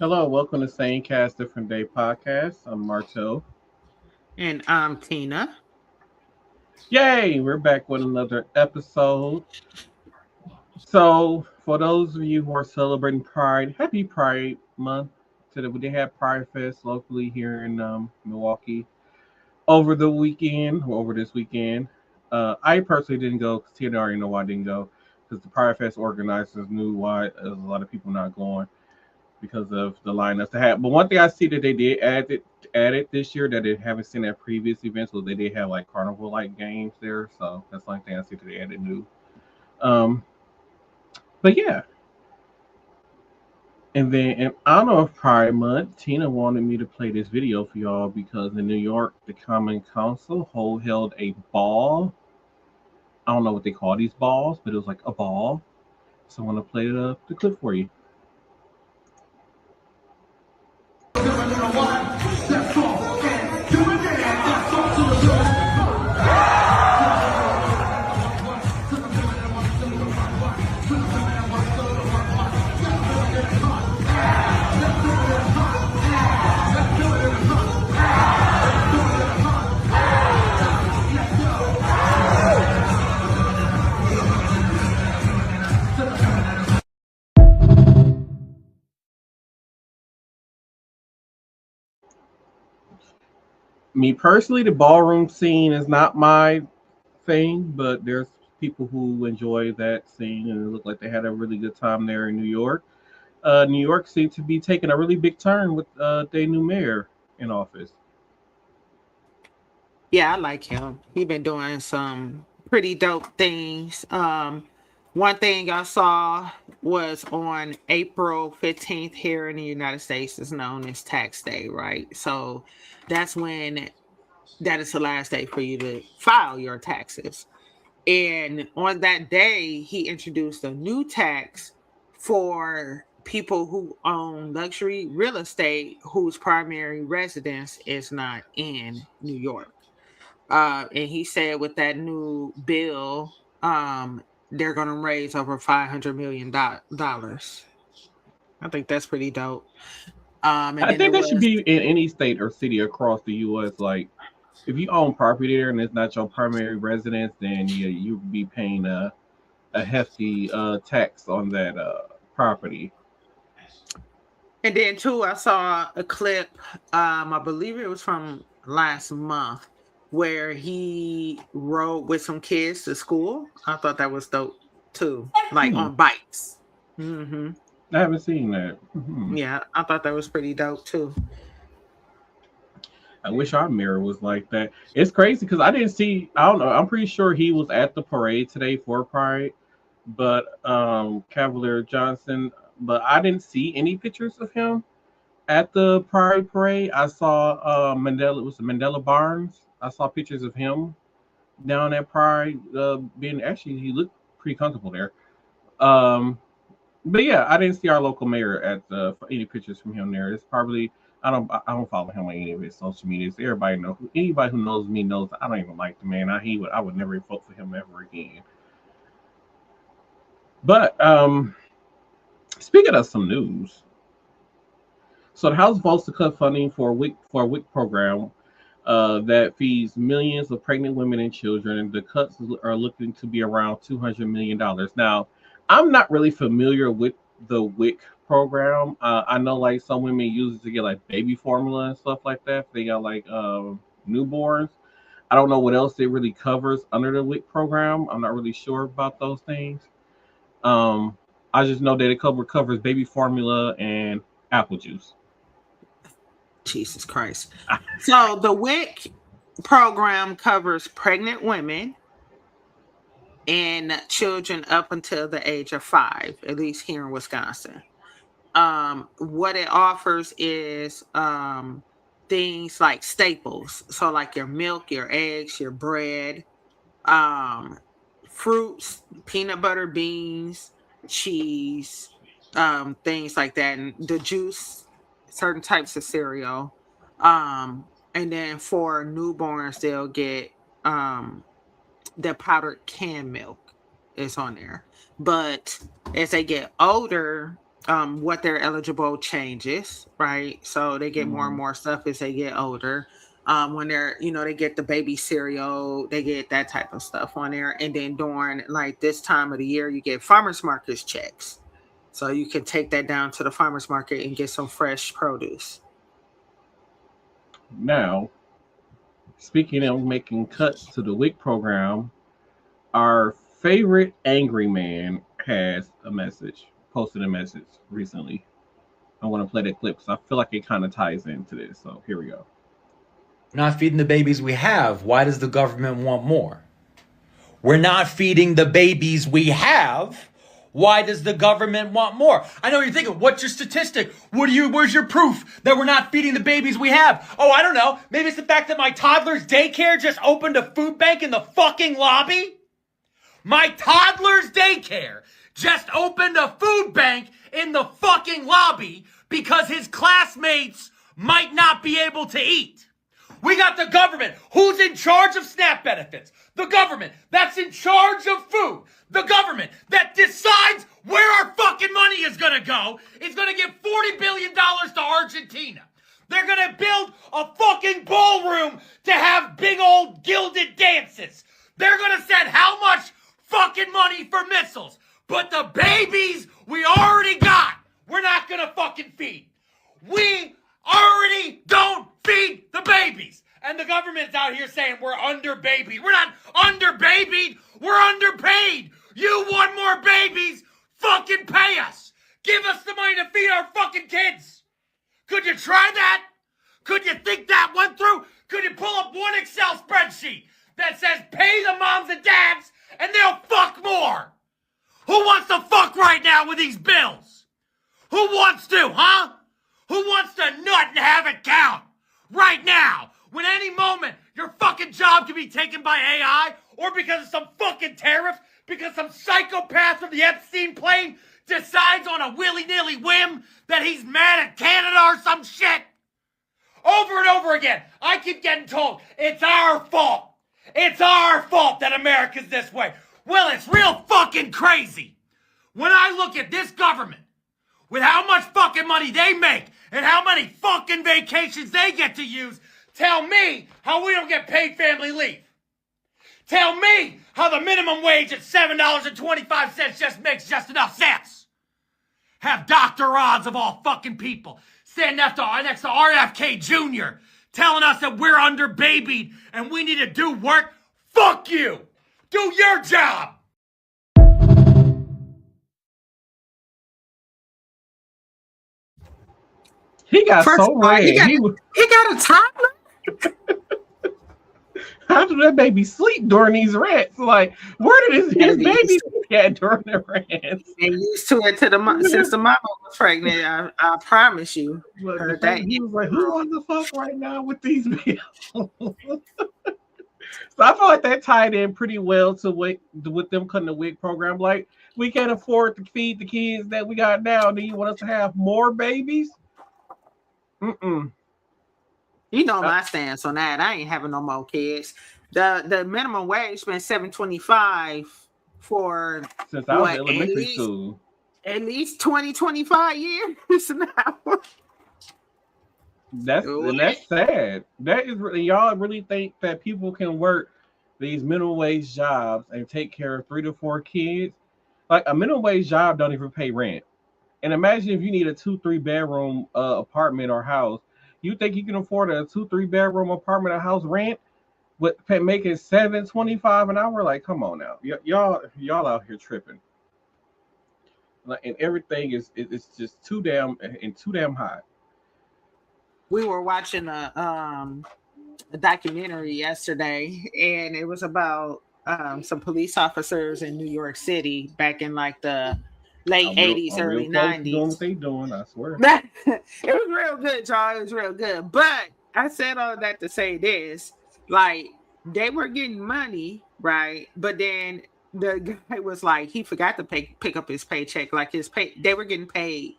Hello, welcome to Same Cast Different Day podcast. I'm Martel. And I'm Tina. Yay, we're back with another episode. So, for those of you who are celebrating Pride, happy Pride Month. Today we did have Pride Fest locally here in Milwaukee over the weekend, or over this weekend. I personally didn't go because Tina already know why I didn't go because the Pride Fest organizers knew why there's a lot of people not going because of the lineups they had. But one thing I see that they did added this year that they haven't seen at previous events was they did have like carnival like games there. So that's the only thing I see that they added new. Um, but yeah. And then in honor of Pride Month, Tina wanted me to play this video for y'all because in New York, the Common Council held a ball. I don't know what they call these balls, but it was like a ball. So I want to play the clip for you. Me personally, the ballroom scene is not my thing, but there's people who enjoy that scene and it looked like they had a really good time there in New York. New York seemed to be taking a really big turn with their new mayor in office. Yeah, I like him. He been doing some pretty dope things. One thing I saw was on April 15th here in the United States is known as tax day, right? So that's when that is the last day for you to file your taxes. And on that day, he introduced a new tax for people who own luxury real estate whose primary residence is not in New York. And he said with that new bill, they're going to raise over $500 million. I think that's pretty dope. And I then there think that should was, be in any state or city across the U.S. Like, if you own property there and it's not your primary residence, then yeah, you'd be paying a hefty tax on that property. and then too, I saw a clip. I believe it was from last month where he rode with some kids to school. I thought that was dope too, like Hmm, on bikes. Hmm. I haven't seen that. Hmm. Yeah, I thought that was pretty dope too. I wish our mayor was like that. It's crazy because I didn't see. I don't know. I'm pretty sure he was at the parade today for Pride, but Cavalier Johnson. But I didn't see any pictures of him at the Pride parade. I saw Mandela. It was Mandela Barnes. I saw pictures of him down at Pride. Being actually, he looked pretty comfortable there. Um, but yeah, I didn't see our local mayor at any pictures from him there. It's probably I don't follow him on any of his social medias. Everybody know anybody who knows me knows I don't even like the man. I would never vote for him ever again. But speaking of some news, so the House votes to cut funding for a WIC program that feeds millions of pregnant women and children. The cuts are looking to be around $200 million. Now, I'm not really familiar with the WIC program. I know like some women use it to get like baby formula and stuff like that. They got like newborns. I don't know what else it really covers under the WIC program. I'm not really sure about those things. Um, I just know that it covers baby formula and apple juice. Jesus Christ. So the WIC program covers pregnant women and children up until the age of 5, at least here in Wisconsin. What it offers is things like staples. So like your milk, your eggs, your bread, um, fruits, peanut butter, beans, cheese, things like that, and the juice, certain types of cereal. And then for newborns, they'll get um, the powdered canned milk is on there. But as they get older, what they're eligible changes, right? So they get more and more stuff as they get older. When they're, they get the baby cereal, they get that type of stuff on there. And then during like this time of the year, you get farmers markets checks. So you can take that down to the farmers market and get some fresh produce. Now, speaking of making cuts to the WIC program, our favorite angry man has posted a message recently. I want to play the clip because I feel like it kind of ties into this. So here we go. Not feeding the babies we have. Why does the government want more? We're not feeding the babies we have. Why does the government want more? I know you're thinking, what's your statistic? Where's your proof that we're not feeding the babies we have? Oh, I don't know. Maybe it's the fact that my toddler's daycare just opened a food bank in the fucking lobby. My toddler's daycare just opened a food bank in the fucking lobby because his classmates might not be able to eat. We got the government. Who's in charge of SNAP benefits? The government that's in charge of food. The government that decides where our fucking money is going to go is going to give $40 billion to Argentina. They're going to build a fucking ballroom to have big old gilded dances. They're going to set how much fucking money for missiles. But the babies we already got, we're not going to fucking feed. We already don't feed the babies. And the government's out here saying we're under-babied. We're not under-babied. We're underpaid. You want more babies? Fucking pay us. Give us the money to feed our fucking kids. Could you try that? Could you think that one through? Could you pull up one Excel spreadsheet that says pay the moms and dads and they'll fuck more? Who wants to fuck right now with these bills? Who wants to, huh? Who wants to nut and have it count? Right now, when any moment your fucking job can be taken by AI or because of some fucking tariff, because some psychopath from the Epstein plane decides on a willy-nilly whim that he's mad at Canada or some shit. Over and over again, I keep getting told it's our fault. It's our fault that America's this way. Well, it's real fucking crazy. When I look at this government, with how much fucking money they make and how many fucking vacations they get to use, tell me how we don't get paid family leave. Tell me how the minimum wage at $7.25 just makes just enough sense. Have Dr. Oz of all fucking people stand next to RFK Jr. telling us that we're under-babied and we need to do work. Fuck you. Do your job. He got so red. He got a toddler? How did that baby sleep during these rants? Like, where did his baby sleep at during the rants? They used to it since the mama was pregnant. I promise you. Look, he was like, who on the fuck right now with these bills? So I feel like that tied in pretty well to with them cutting the WIC program. Like, we can't afford to feed the kids that we got now. Do you want us to have more babies? You know my stance on that. I ain't having no more kids. The minimum wage been $7.25 for since I was in elementary school. At least 20-25 years now. That's sad. That is really, y'all really think that people can work these minimum wage jobs and take care of 3 to 4 kids? Like, a minimum wage job don't even pay rent. And imagine if you need a 2-3 bedroom apartment or house. You think you can afford a 2-3 bedroom apartment or house rent with making $7.25 an hour? Like, come on now, y'all out here tripping. Like, and everything is just too damn high. We were watching a documentary yesterday, and it was about some police officers in New York City back in like the late 80s, early 90s. Doing what they doing, I swear. It was real good, y'all. It was real good. But I said all of that to say this. Like, they were getting money, right? But then the guy was like, he forgot to pick up his paycheck. Like, they were getting paid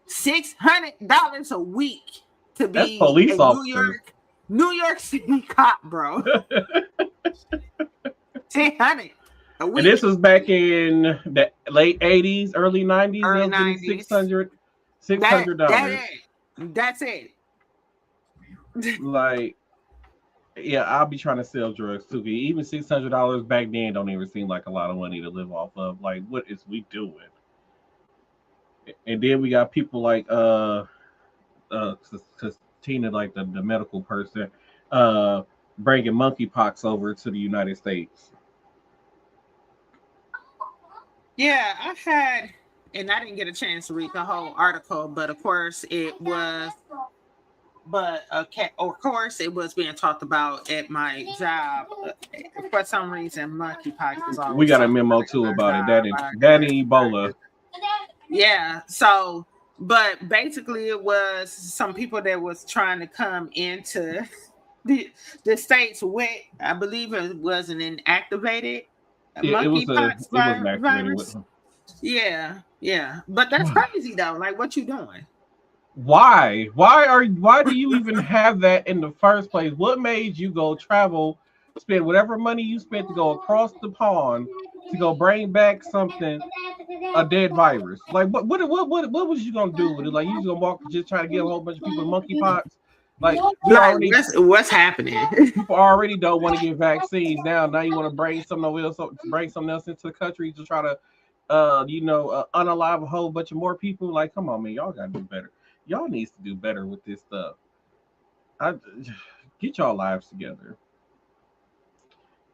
$600 a week to be police a New York City cop, bro. $600 A And week. this was back in the late 80s, early 90s. Early They was getting 90s. $600. That's it. Like, yeah, I'll be trying to sell drugs too. Even $600 back then don't even seem like a lot of money to live off of. Like, what is we doing? And then we got people like Tina, like the medical person, bringing monkeypox over to the United States. Yeah, I had, and I didn't get a chance to read the whole article, but of course it was, of course it was being talked about at my job. For some reason, monkeypox is always. We got a memo too about it. That and Ebola. Yeah. So, but basically, it was some people that was trying to come into the states with, I believe it was an inactivated monkeypox virus. Yeah. But that's crazy though. Like, what you doing? Why do you even have that in the first place? What made you go travel, spend whatever money you spent to go across the pond to go bring back something, a dead virus? Like, what was you gonna do with it? Like, you just gonna walk, just try to give a whole bunch of people monkeypox? Like, what's happening? People already don't want to get vaccines. Now you want to bring something else into the country to try to unalive a whole bunch of more people. Like, come on, man, y'all gotta do better. Y'all needs to do better with this stuff. Get y'all lives together.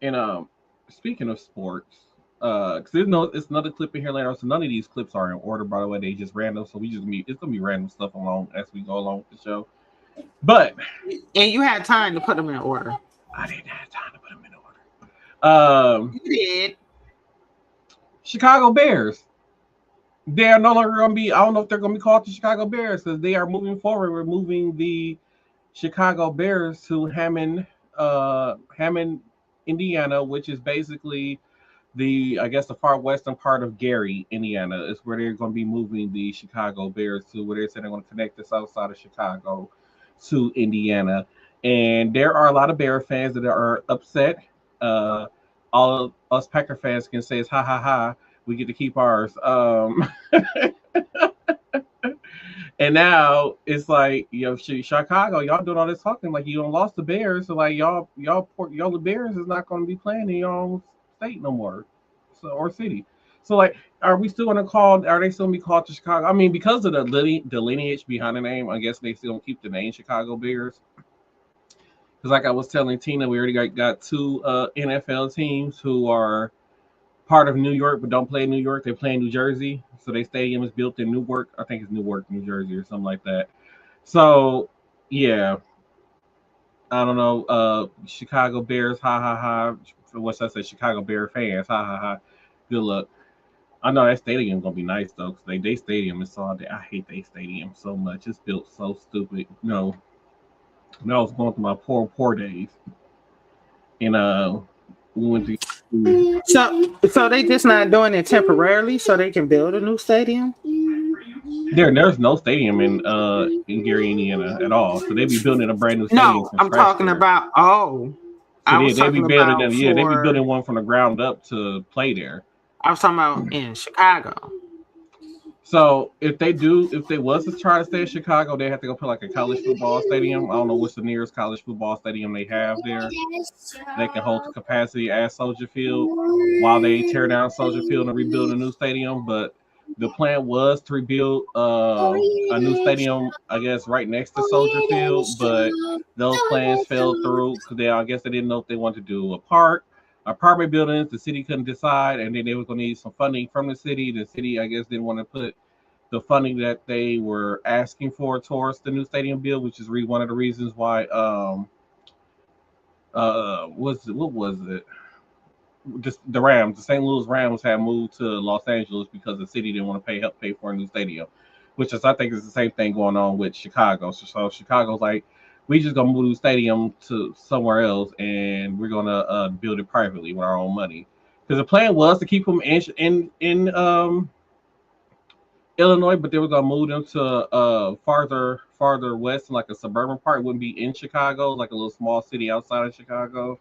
And speaking of sports, because it's another clip in here later. So none of these clips are in order, by the way. They just random. So it's gonna be random stuff along as we go along with the show. But and you had time to put them in order. I didn't have time to put them in order. You did. Chicago Bears. They are no longer going to be, I don't know if they're going to be called the Chicago Bears, because they are moving forward. We're moving the Chicago Bears to Hammond, Indiana, which is basically the far western part of Gary, Indiana, is where they're going to be moving the Chicago Bears to, where they're saying they're going to connect the south side of Chicago to Indiana. And there are a lot of Bear fans that are upset. All of us Packer fans can say it's ha ha ha. We get to keep ours. And now it's like, Chicago, y'all doing all this talking like you don't lost the Bears. So like y'all the Bears is not going to be playing in your own state no more, or city. So like, are they still going to be called the Chicago? I mean, because of the lineage behind the name, I guess they still don't keep the name Chicago Bears. Because like I was telling Tina, we already got two NFL teams who are part of New York, but don't play in New York. They play in New Jersey. So their stadium is built in Newark. I think it's Newark, New Jersey, or something like that. So, yeah. I don't know. Chicago Bears, ha ha ha. What should I say? Chicago Bear fans, ha ha ha. Good luck. I know that stadium's gonna be nice though, because they stadium is so. I hate their stadium so much. It's built so stupid. No, when I was going through my poor days, and we went to. So they just not doing it temporarily so they can build a new stadium? There's no stadium in Gary, Indiana at all. So they be building a brand new stadium. No, I'm talking about they be building one from the ground up to play there. I was talking about in Chicago. So if they was to try to stay in Chicago, they have to go put like a college football stadium. I don't know what's the nearest college football stadium they have there. They can hold the capacity at Soldier Field while they tear down Soldier Field and rebuild a new stadium. But the plan was to rebuild a new stadium, I guess, right next to Soldier Field. But those plans fell through because they didn't know if they wanted to do a park, apartment buildings. The city couldn't decide, and then they were going to need some funding from the city. The city, I guess, didn't want to put the funding that they were asking for towards the new stadium build, which is one of the reasons why what was it? Just the Rams, the St. Louis Rams had moved to Los Angeles because the city didn't want to help pay for a new stadium, which is, I think, is the same thing going on with Chicago. So Chicago's like, we just gonna move the stadium to somewhere else, and we're gonna build it privately with our own money. Because the plan was to keep them in Illinois, but they were gonna move them to farther west, like a suburban part. It wouldn't be in Chicago, like a little small city outside of Chicago.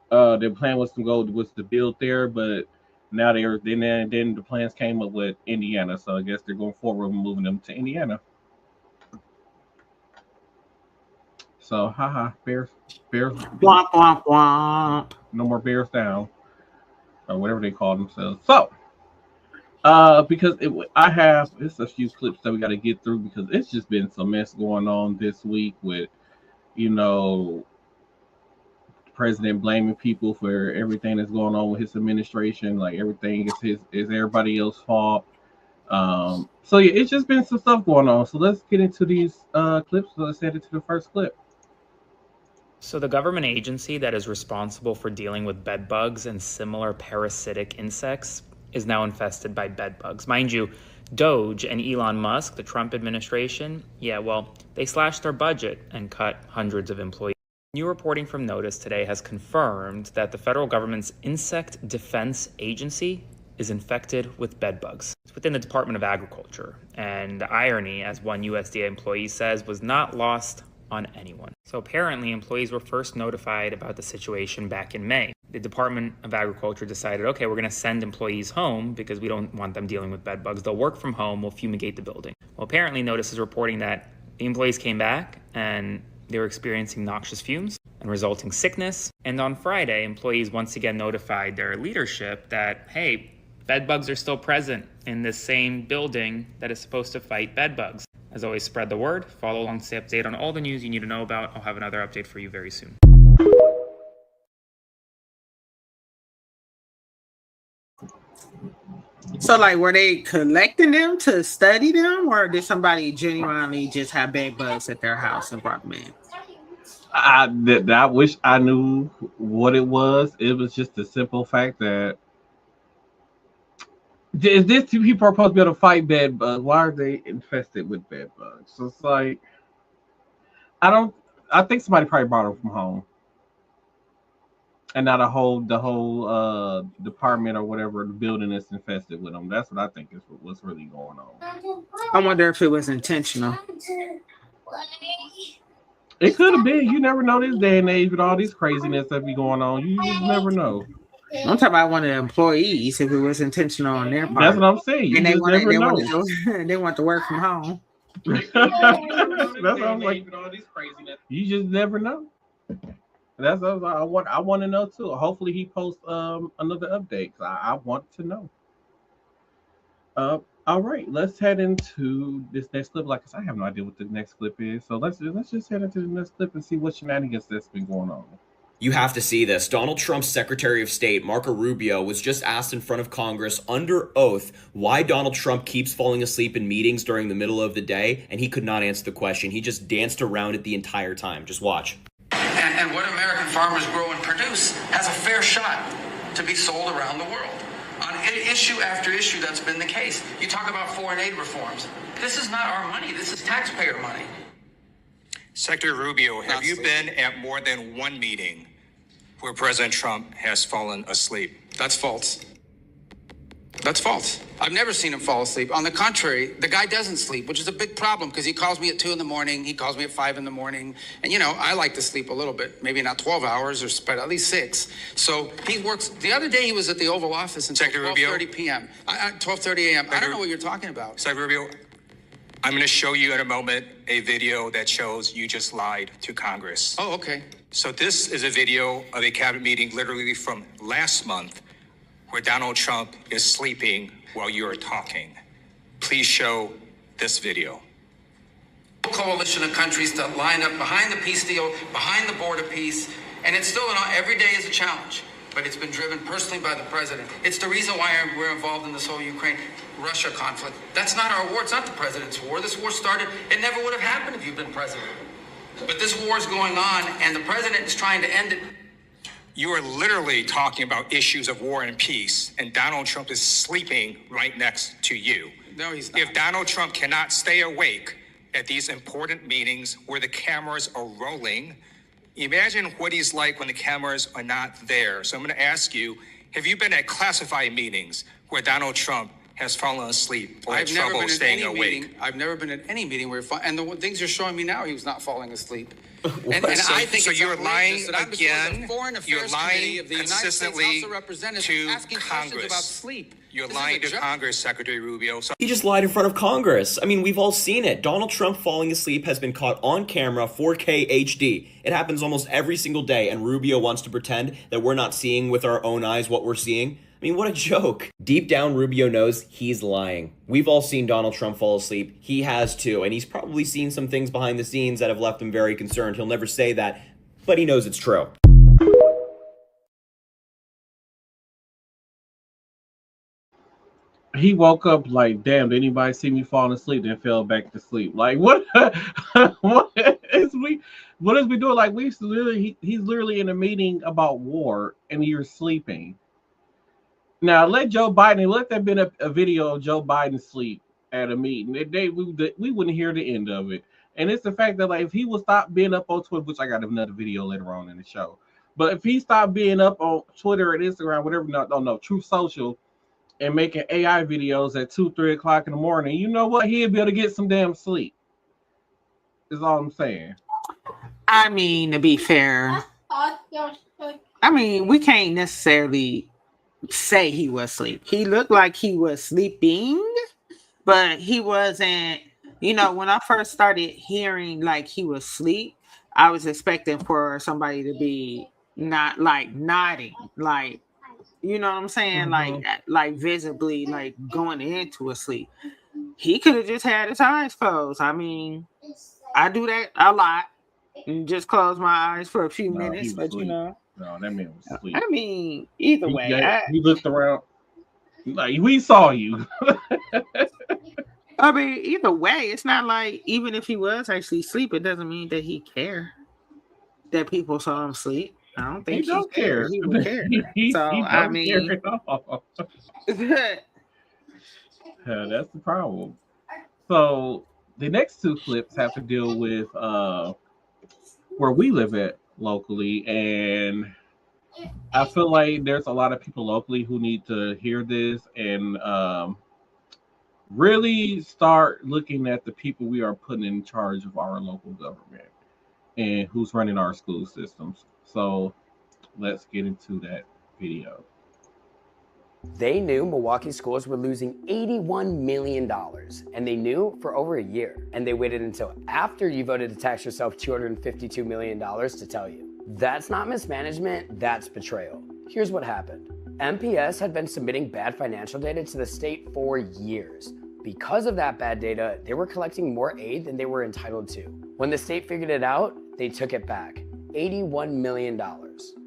their plan was to build there, but now then the plans came up with Indiana, so I guess they're going forward with moving them to Indiana. So haha, Bears, Womp womp womp. no more Bears down, or whatever they call themselves. So because it's a few clips that we got to get through because it's just been some mess going on this week with you know president blaming people for everything that's going on with his administration, like everything is everybody else's fault. So yeah, it's just been some stuff going on. So let's get into these clips. So let's head into the first clip. So the government agency that is responsible for dealing with bed bugs and similar parasitic insects is now infested by bed bugs. Mind you, Doge and Elon Musk, the Trump administration, they slashed their budget and cut hundreds of employees. New reporting from Notice today has confirmed that the federal government's Insect Defense Agency is infected with bed bugs. It's within the Department of Agriculture, and the irony, as one USDA employee says, was not lost on anyone. So apparently employees were first notified about the situation back in May. The Department of Agriculture decided, okay, we're gonna send employees home because we don't want them dealing with bed bugs. They'll work from home, we'll fumigate the building. Well, apparently Notice is reporting that the employees came back and they were experiencing noxious fumes and resulting sickness. And on Friday, employees once again notified their leadership that, hey, bed bugs are still present in this same building that is supposed to fight bed bugs. As always, spread the word. Follow along to stay updated on all the news you need to know about. I'll have another update for you very soon. So, like, were they collecting them to study them, or did somebody genuinely just have bed bugs at their house and brought them in? I wish I knew what it was. It was just the simple fact that these two people are supposed to be able to fight bed bugs. Why are they infested with bed bugs? So it's like I think somebody probably brought them from home. And now the whole department or whatever the building is infested with them. That's what I think is what's really going on. I wonder if it was intentional. It could have been. You never know this day and age with all these craziness that be going on. You just never know. I'm talking about one of the employees if it was intentional on their part. That's what I'm saying. You and just never know. They want to work from home. That's what I'm like. You just never know. That's what I want to know too. Hopefully he posts another update. I want to know. All right, let's head into this next clip. Like I said, I have no idea what the next clip is, so let's just head into the next clip and see what shenanigans that's been going on. You have to see this. Donald Trump's Secretary of State, Marco Rubio, was just asked in front of Congress under oath why Donald Trump keeps falling asleep in meetings during the middle of the day, and he could not answer the question. He just danced around it the entire time. Just watch. And what American farmers grow and produce has a fair shot to be sold around the world. On issue after issue, that's been the case. You talk about foreign aid reforms. This is not our money. This is taxpayer money. Secretary Rubio, have you been at more than one meeting where President Trump has fallen asleep? That's false. That's false. I've never seen him fall asleep. On the contrary, the guy doesn't sleep, which is a big problem because he calls me at 2 a.m. He calls me at 5 a.m. And, you know, I like to sleep a little bit, maybe not 12 hours, but at least 6. So he works. The other day he was at the Oval Office until 12:30 p.m. 12:30 a.m. I don't know what you're talking about. Secretary Rubio, I'm going to show you in a moment a video that shows you just lied to Congress. Oh, okay. So this is a video of a cabinet meeting literally from last month where Donald Trump is sleeping while you are talking. Please show this video. Coalition of countries that line up behind the peace deal, behind the border peace, and it's still every day is a challenge, but it's been driven personally by the president. It's the reason why we're involved in this whole Ukraine-Russia conflict. That's not our war. It's not the president's war. This war started, it never would have happened if you'd been president. But this war is going on, and the president is trying to end it. You are literally talking about issues of war and peace, and Donald Trump is sleeping right next to you. No, he's not. If Donald Trump cannot stay awake at these important meetings where the cameras are rolling, imagine what he's like when the cameras are not there. So I'm going to ask you, have you been at classified meetings where Donald Trump has fallen asleep or I've never trouble been in staying any awake. meeting. I've never been at any meeting where, and the things you're showing me now, he was not falling asleep. And So- I think so it's you're outrageous lying that I'm before again. the Foreign You're Affairs lying Committee of the United States consistently House of Representatives to asking questions Congress. about sleep. You're This is lying a to joke. Congress, Secretary Rubio. So He just lied in front of Congress. I mean, we've all seen it. Donald Trump falling asleep has been caught on camera, 4K HD. It happens almost every single day, and Rubio wants to pretend that we're not seeing with our own eyes what we're seeing. I mean, what a joke. Deep down, Rubio knows he's lying. We've all seen Donald Trump fall asleep. He has too, and he's probably seen some things behind the scenes that have left him very concerned. He'll never say that, but he knows it's true. He woke up like, damn, did anybody see me falling asleep? Then fell back to sleep. Like, what? What is we doing? Like, he's literally in a meeting about war, and you're sleeping. Now, let that been a video of Joe Biden sleep at a meeting. We wouldn't hear the end of it. And it's the fact that, like, if he would stop being up on Twitter, which I got another video later on in the show, but if he stopped being up on Twitter and Instagram, whatever, no, Truth Social, and making AI videos at 2-3 o'clock in the morning, you know what? He'd be able to get some damn sleep. Is all I'm saying. I mean, to be fair, I mean, we can't necessarily say he was asleep. He looked like he was sleeping, but he wasn't. You know, when I first started hearing like he was asleep, I was expecting for somebody to be not like nodding, like, you know what I'm saying, like visibly like going into a sleep. He could have just had his eyes closed. I mean, I do that a lot and just close my eyes for a few minutes, but asleep. you know. No, that man was asleep. I mean, either way, He looked around. Like, we saw you. I mean, either way, it's not like even if he was actually asleep, it doesn't mean that he cared that people saw him sleep. I don't think He don't care. He would care. He So don't I mean, care at all. That's the problem. So the next two clips have to deal with where we live at locally, and I feel like there's a lot of people locally who need to hear this and really start looking at the people we are putting in charge of our local government and who's running our school systems. So let's get into that video. They knew Milwaukee schools were losing $81 million, and they knew for over a year. And they waited until after you voted to tax yourself $252 million to tell you. That's not mismanagement, that's betrayal. Here's what happened. MPS had been submitting bad financial data to the state for years. Because of that bad data, they were collecting more aid than they were entitled to. When the state figured it out, they took it back. $81 million.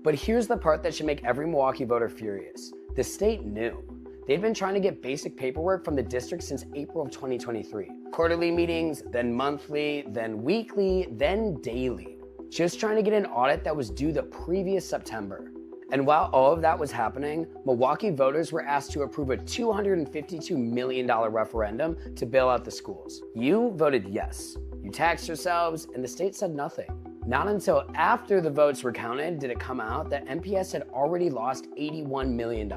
But here's the part that should make every Milwaukee voter furious. The state knew. They'd been trying to get basic paperwork from the district since April of 2023. Quarterly meetings, then monthly, then weekly, then daily. Just trying to get an audit that was due the previous September. And while all of that was happening, Milwaukee voters were asked to approve a $252 million referendum to bail out the schools. You voted yes. You taxed yourselves, and the state said nothing. Not until after the votes were counted did it come out that MPS had already lost $81 million.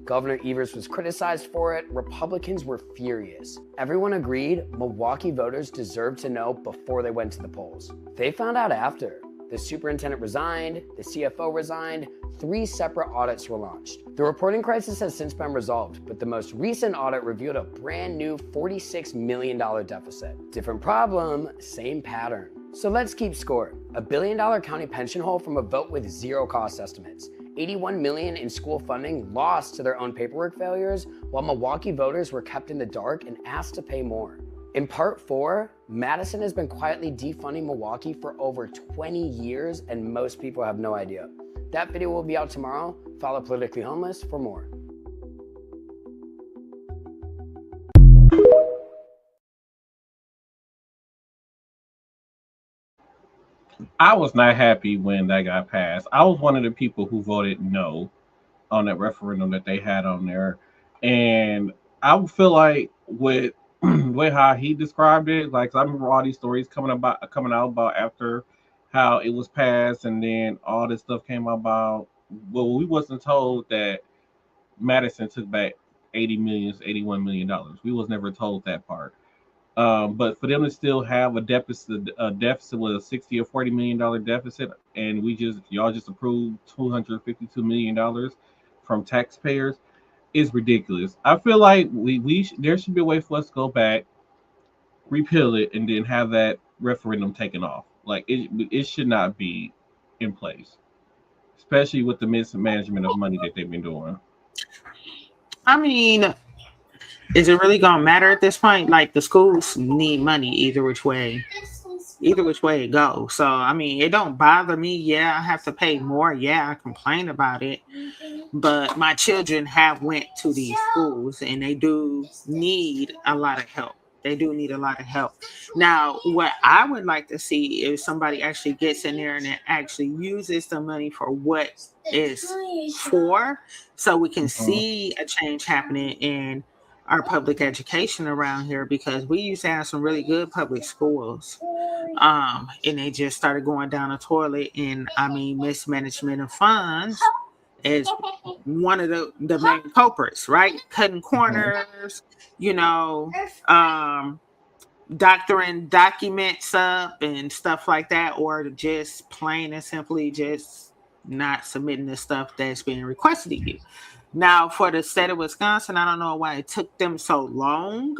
Governor Evers was criticized for it. Republicans were furious. Everyone agreed Milwaukee voters deserved to know before they went to the polls. They found out after. The superintendent resigned, the CFO resigned, 3 separate audits were launched. The reporting crisis has since been resolved, but the most recent audit revealed a brand new $46 million deficit. Different problem, same pattern. So let's keep score. A $1 billion county pension hole from a vote with 0 cost estimates. $81 million in school funding lost to their own paperwork failures, while Milwaukee voters were kept in the dark and asked to pay more. In part 4, Madison has been quietly defunding Milwaukee for over 20 years, and most people have no idea. That video will be out tomorrow. Follow Politically Homeless for more. I was not happy when that got passed. I was one of the people who voted no on that referendum that they had on there. And I feel like with how he described it, like, I remember all these stories coming out about after how it was passed, and then all this stuff came about. Well, we wasn't told that Madison took back $81 million. We was never told that part. But for them to still have a deficit with a 60 or $40 million deficit, and y'all just approved $252 million from taxpayers, is ridiculous. I feel like there should be a way for us to go back, repeal it, and then have that referendum taken off. Like it should not be in place, especially with the mismanagement of money that they've been doing. I mean, is it really gonna matter at this point? Like the schools need money either which way it goes. So I mean, it don't bother me. Yeah, I have to pay more. Yeah, I complain about it, but my children have went to these schools and they do need a lot of help. Now, what I would like to see is somebody actually gets in there and it actually uses the money for what it's for, so we can see a change happening in our public education around here, because we used to have some really good public schools, and they just started going down the toilet. And I mean, mismanagement of funds is one of the main culprits, right? Cutting corners, doctoring documents up and stuff like that, or just plain and simply just not submitting the stuff that's being requested of you. Now, for the state of Wisconsin, I don't know why it took them so long,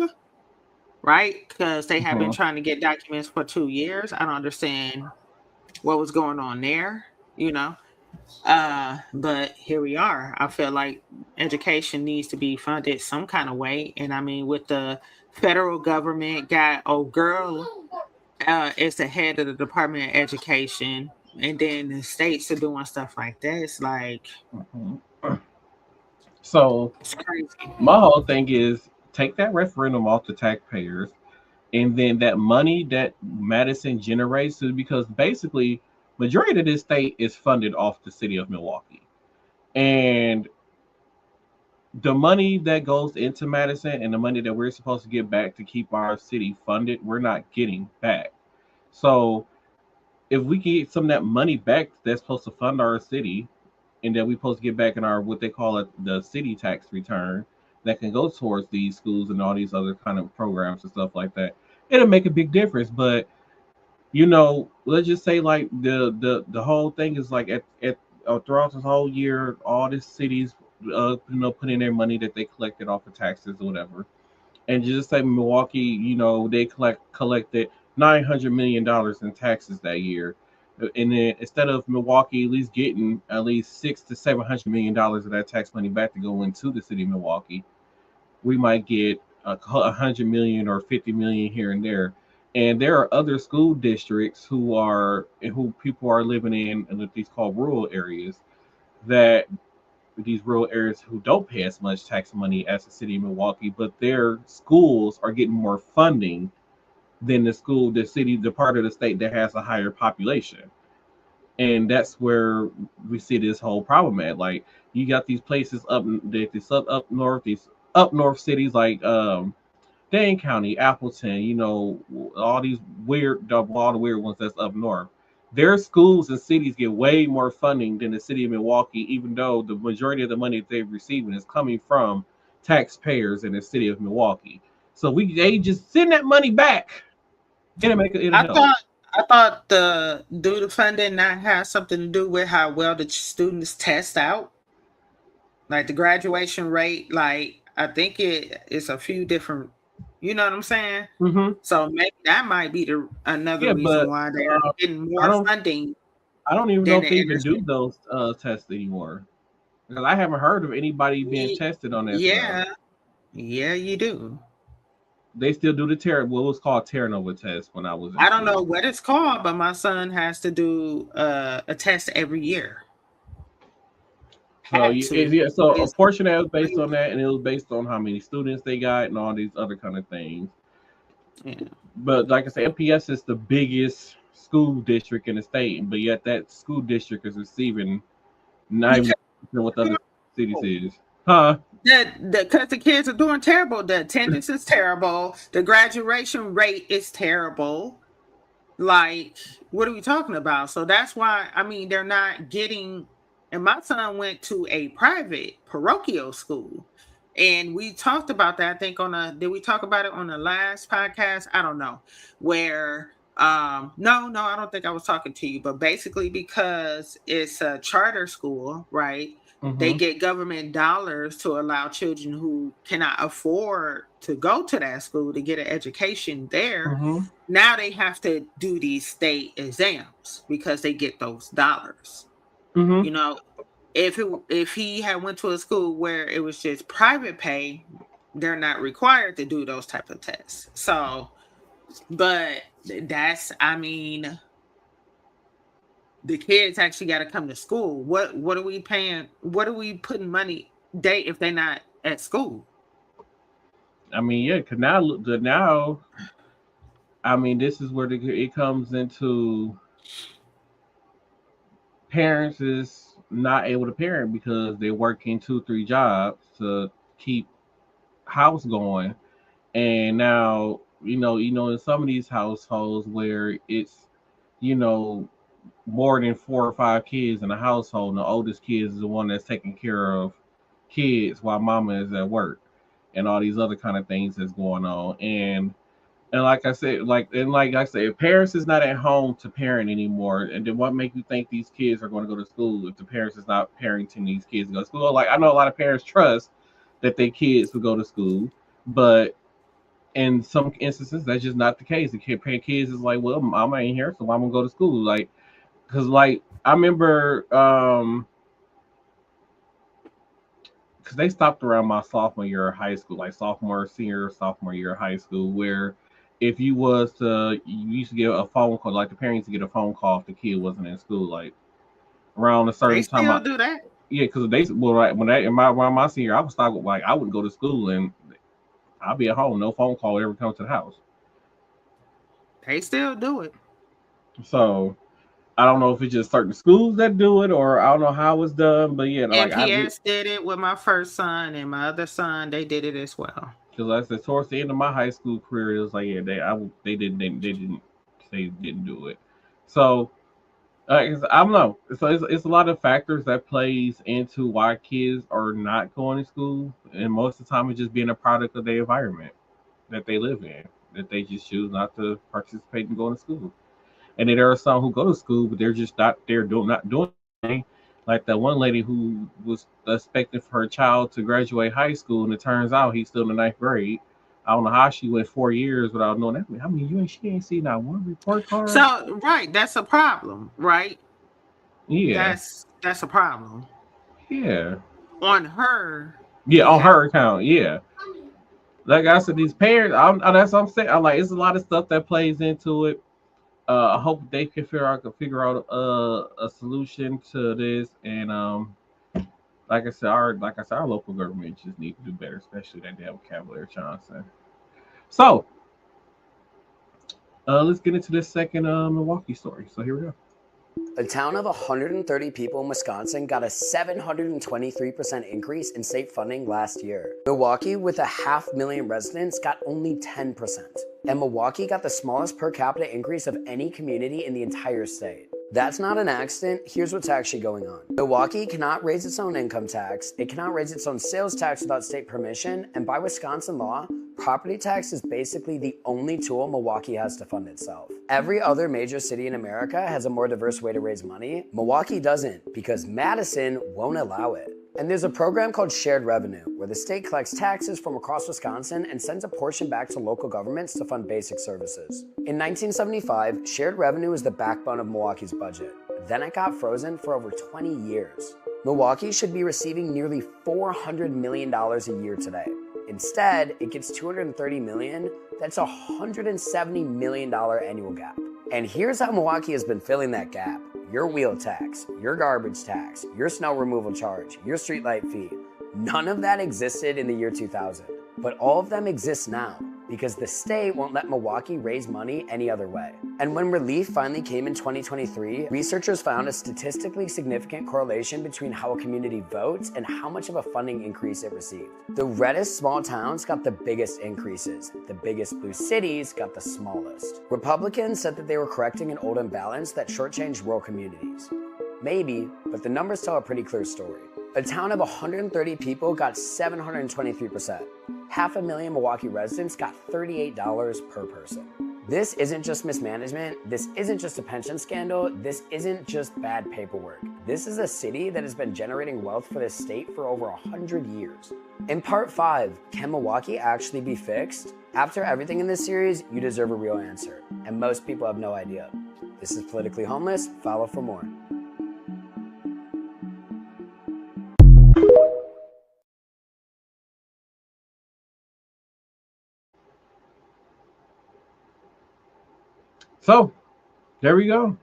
right? Because they have been trying to get documents for 2 years. I don't understand what was going on there, but here we are. I feel like education needs to be funded some kind of way. And I mean, with the federal government got old girl is the head of the Department of Education, and then the states are doing stuff like that. It's like, So it's crazy. my whole thing is take that referendum off the taxpayers, and then that money that Madison generates, because basically majority of this state is funded off the city of Milwaukee, and the money that goes into Madison and the money that we're supposed to get back to keep our city funded, we're not getting back. So if we get some of that money back that's supposed to fund our city, and that we're supposed to get back in our what they call it the city tax return, that can go towards these schools and all these other kind of programs and stuff like that, it'll make a big difference. But let's just say like the whole thing is like at throughout this whole year, all these cities put in their money that they collected off of taxes or whatever, and just say Milwaukee, they collected $900 million in taxes that year. And then instead of Milwaukee at least getting at least $600 to $700 million of that tax money back to go into the city of Milwaukee, we might get $100 million or $50 million here and there. And there are other school districts who people are living in these called rural areas, who don't pay as much tax money as the city of Milwaukee, but their schools are getting more funding than the part of the state that has a higher population. And that's where we see this whole problem at. Like, you got these places up north, these up north cities like Dane County, Appleton, all the weird ones that's up north. Their schools and cities get way more funding than the city of Milwaukee, even though the majority of the money that they're receiving is coming from taxpayers in the city of Milwaukee. So they just send that money back. I thought the funding not have something to do with how well the students test out, like the graduation rate. Like, I think it's a few different. You know what I'm saying? Mm-hmm. So maybe that might be another reason why they're getting more funding. I don't even know if they even do those tests anymore, because I haven't heard of anybody being tested on that. Yeah, you do. They still do what was called Terranova test when I was. I don't know what it's called, but my son has to do a test every year. So a portion of it was based on that, and it was based on how many students they got and all these other kind of things. Yeah. But like I said, MPS is the biggest school district in the state, but yet that school district is receiving 90% what other cities is. Huh? Because the kids are doing terrible. The attendance is terrible. The graduation rate is terrible. Like, what are we talking about? So that's why, they're not getting. And my son went to a private parochial school, And we talked about that, I think, did we talk about it on the last podcast? I don't know. Where, no, I don't think I was talking to you, but basically because it's a charter school, right? They get government dollars to allow children who cannot afford to go to that school to get an education there. Now they have to do these state exams because they get those dollars. You know, if he had went to a school where it was just private pay, they're not required to do those type of tests. So, but that's, I mean, the kids actually got to come to school. What are we paying? What are we putting money if they're not at school? I mean, yeah, because now, I mean, this is where it comes into parents is not able to parent because they're working 2-3 jobs to keep house going. And now, in some of these households where it's, more than 4 or 5 kids in a household, and the oldest kid is the one that's taking care of kids while mama is at work, and all these other kind of things that's going on. And like I said, if parents is not at home to parent anymore, and then what make you think these kids are going to go to school if the parents is not parenting these kids to go to school? Like, I know a lot of parents trust that their kids will go to school, but in some instances that's just not the case. The kids is like, well, mama ain't here, so I'm gonna go to school. Like, because like I remember, because they stopped around my sophomore year of high school, like sophomore year of high school, where if you used to get a phone call, like the parents used to get a phone call if the kid wasn't in school, like around a certain time. They still do that? Yeah, because around my senior, I was talking like I wouldn't go to school and I'll be at home. No phone call would ever come to the house. They still do it. So I don't know if it's just certain schools that do it, or I don't know how it's done. But yeah, like MPS did it with my first son, and my other son, they did it as well. Because I said towards the end of my high school career, it was like, yeah, they didn't do it. So I don't know. So it's a lot of factors that plays into why kids are not going to school, and most of the time it's just being a product of the environment that they live in, that they just choose not to participate in going to school. And then there are some who go to school, but they're just not doing anything. Like that one lady who was expecting for her child to graduate high school, and it turns out he's still in the 9th grade. I don't know how she went 4 years without knowing that. I mean, she ain't seen not one report card. So, right, that's a problem, right? Yeah, that's a problem. Yeah, on her. Yeah, on her account. Yeah, like I said, these parents. That's what I'm saying. I'm like, it's a lot of stuff that plays into it. I hope they can figure out a solution to this. And like I said, our local government just need to do better, especially that they have Cavalier Johnson. So let's get into this second Milwaukee story. So here we go. A town of 130 people in Wisconsin got a 723% increase in state funding last year. Milwaukee, with 500,000 residents, got only 10%. And Milwaukee got the smallest per capita increase of any community in the entire state. That's not an accident. Here's what's actually going on. Milwaukee cannot raise its own income tax, it cannot raise its own sales tax without state permission, and by Wisconsin law, property tax is basically the only tool Milwaukee has to fund itself. Every other major city in America has a more diverse way to raise money. Milwaukee doesn't, because Madison won't allow it. And there's a program called Shared Revenue, where the state collects taxes from across Wisconsin and sends a portion back to local governments to fund basic services. In 1975, Shared Revenue was the backbone of Milwaukee's budget. Then it got frozen for over 20 years. Milwaukee should be receiving nearly $400 million a year today. Instead, it gets $230 million. That's a $170 million annual gap. And here's how Milwaukee has been filling that gap. Your wheel tax, your garbage tax, your snow removal charge, your streetlight fee. None of that existed in the year 2000, but all of them exist now because the state won't let Milwaukee raise money any other way. And when relief finally came in 2023, researchers found a statistically significant correlation between how a community votes and how much of a funding increase it received. The reddest small towns got the biggest increases. The biggest blue cities got the smallest. Republicans said that they were correcting an old imbalance that shortchanged rural communities. Maybe, but the numbers tell a pretty clear story. A town of 130 people got 723%. 500,000 Milwaukee residents got $38 per person. This isn't just mismanagement. This isn't just a pension scandal. This isn't just bad paperwork. This is a city that has been generating wealth for this state for over 100 years. In part 5, can Milwaukee actually be fixed? After everything in this series, you deserve a real answer. And most people have no idea. This is Politically Homeless. Follow for more. So, there we go.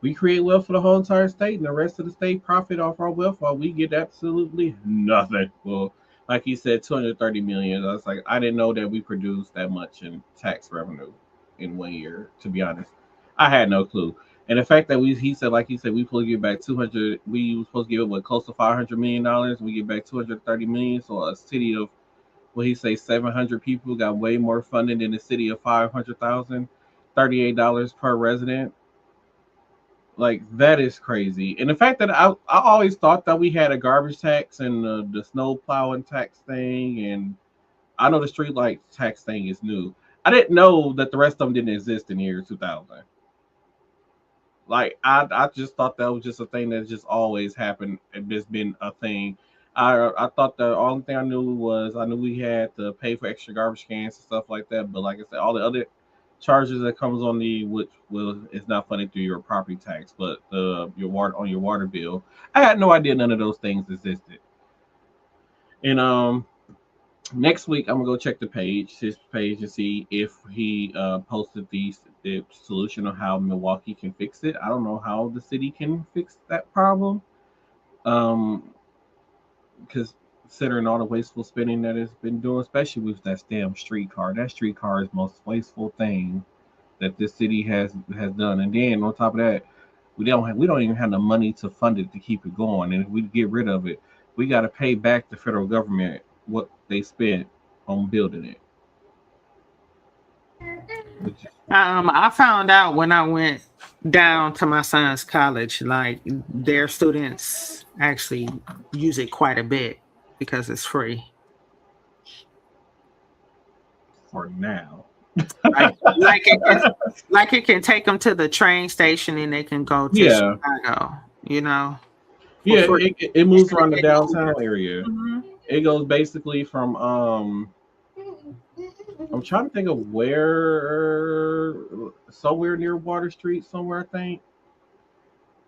We create wealth for the whole entire state, and the rest of the state profit off our wealth while we get absolutely nothing. Well, like he said, 230 million. I was like, I didn't know that we produced that much in tax revenue in 1 year, to be honest. I had no clue. And the fact that he said, we supposed to give back 200, we were supposed to give it close to $500 million. We get back 230 million. So a city of, 700 people got way more funding than the city of 500,000, $38 per resident. Like, that is crazy. And the fact that I always thought that we had a garbage tax and the snow plowing tax thing, and I know the street light tax thing is new. I didn't know that the rest of them didn't exist in the year 2000. Like, I just thought that was just a thing that just always happened and just been a thing. I thought the only thing I knew we had to pay for extra garbage cans and stuff like that. But like I said, all the other charges that comes on it's not funded through your property tax, but your water bill. I had no idea none of those things existed. And next week I'm gonna go check his page, and see if he posted the solution on how Milwaukee can fix it. I don't know how the city can fix that problem. Because considering all the wasteful spending that it's been doing, especially with that damn streetcar. That streetcar is the most wasteful thing that this city has done. And then on top of that, we don't even have the money to fund it to keep it going. And if we get rid of it, we got to pay back the federal government what they spent on building it. I found out when I went down to my son's college, like their students actually use it quite a bit because it's free. For now. like it can take them to the train station and they can go to Chicago, you know? Yeah, it moves around the downtown area. Mm-hmm. It goes basically from I'm trying to think of where, somewhere near Water Street, somewhere I think,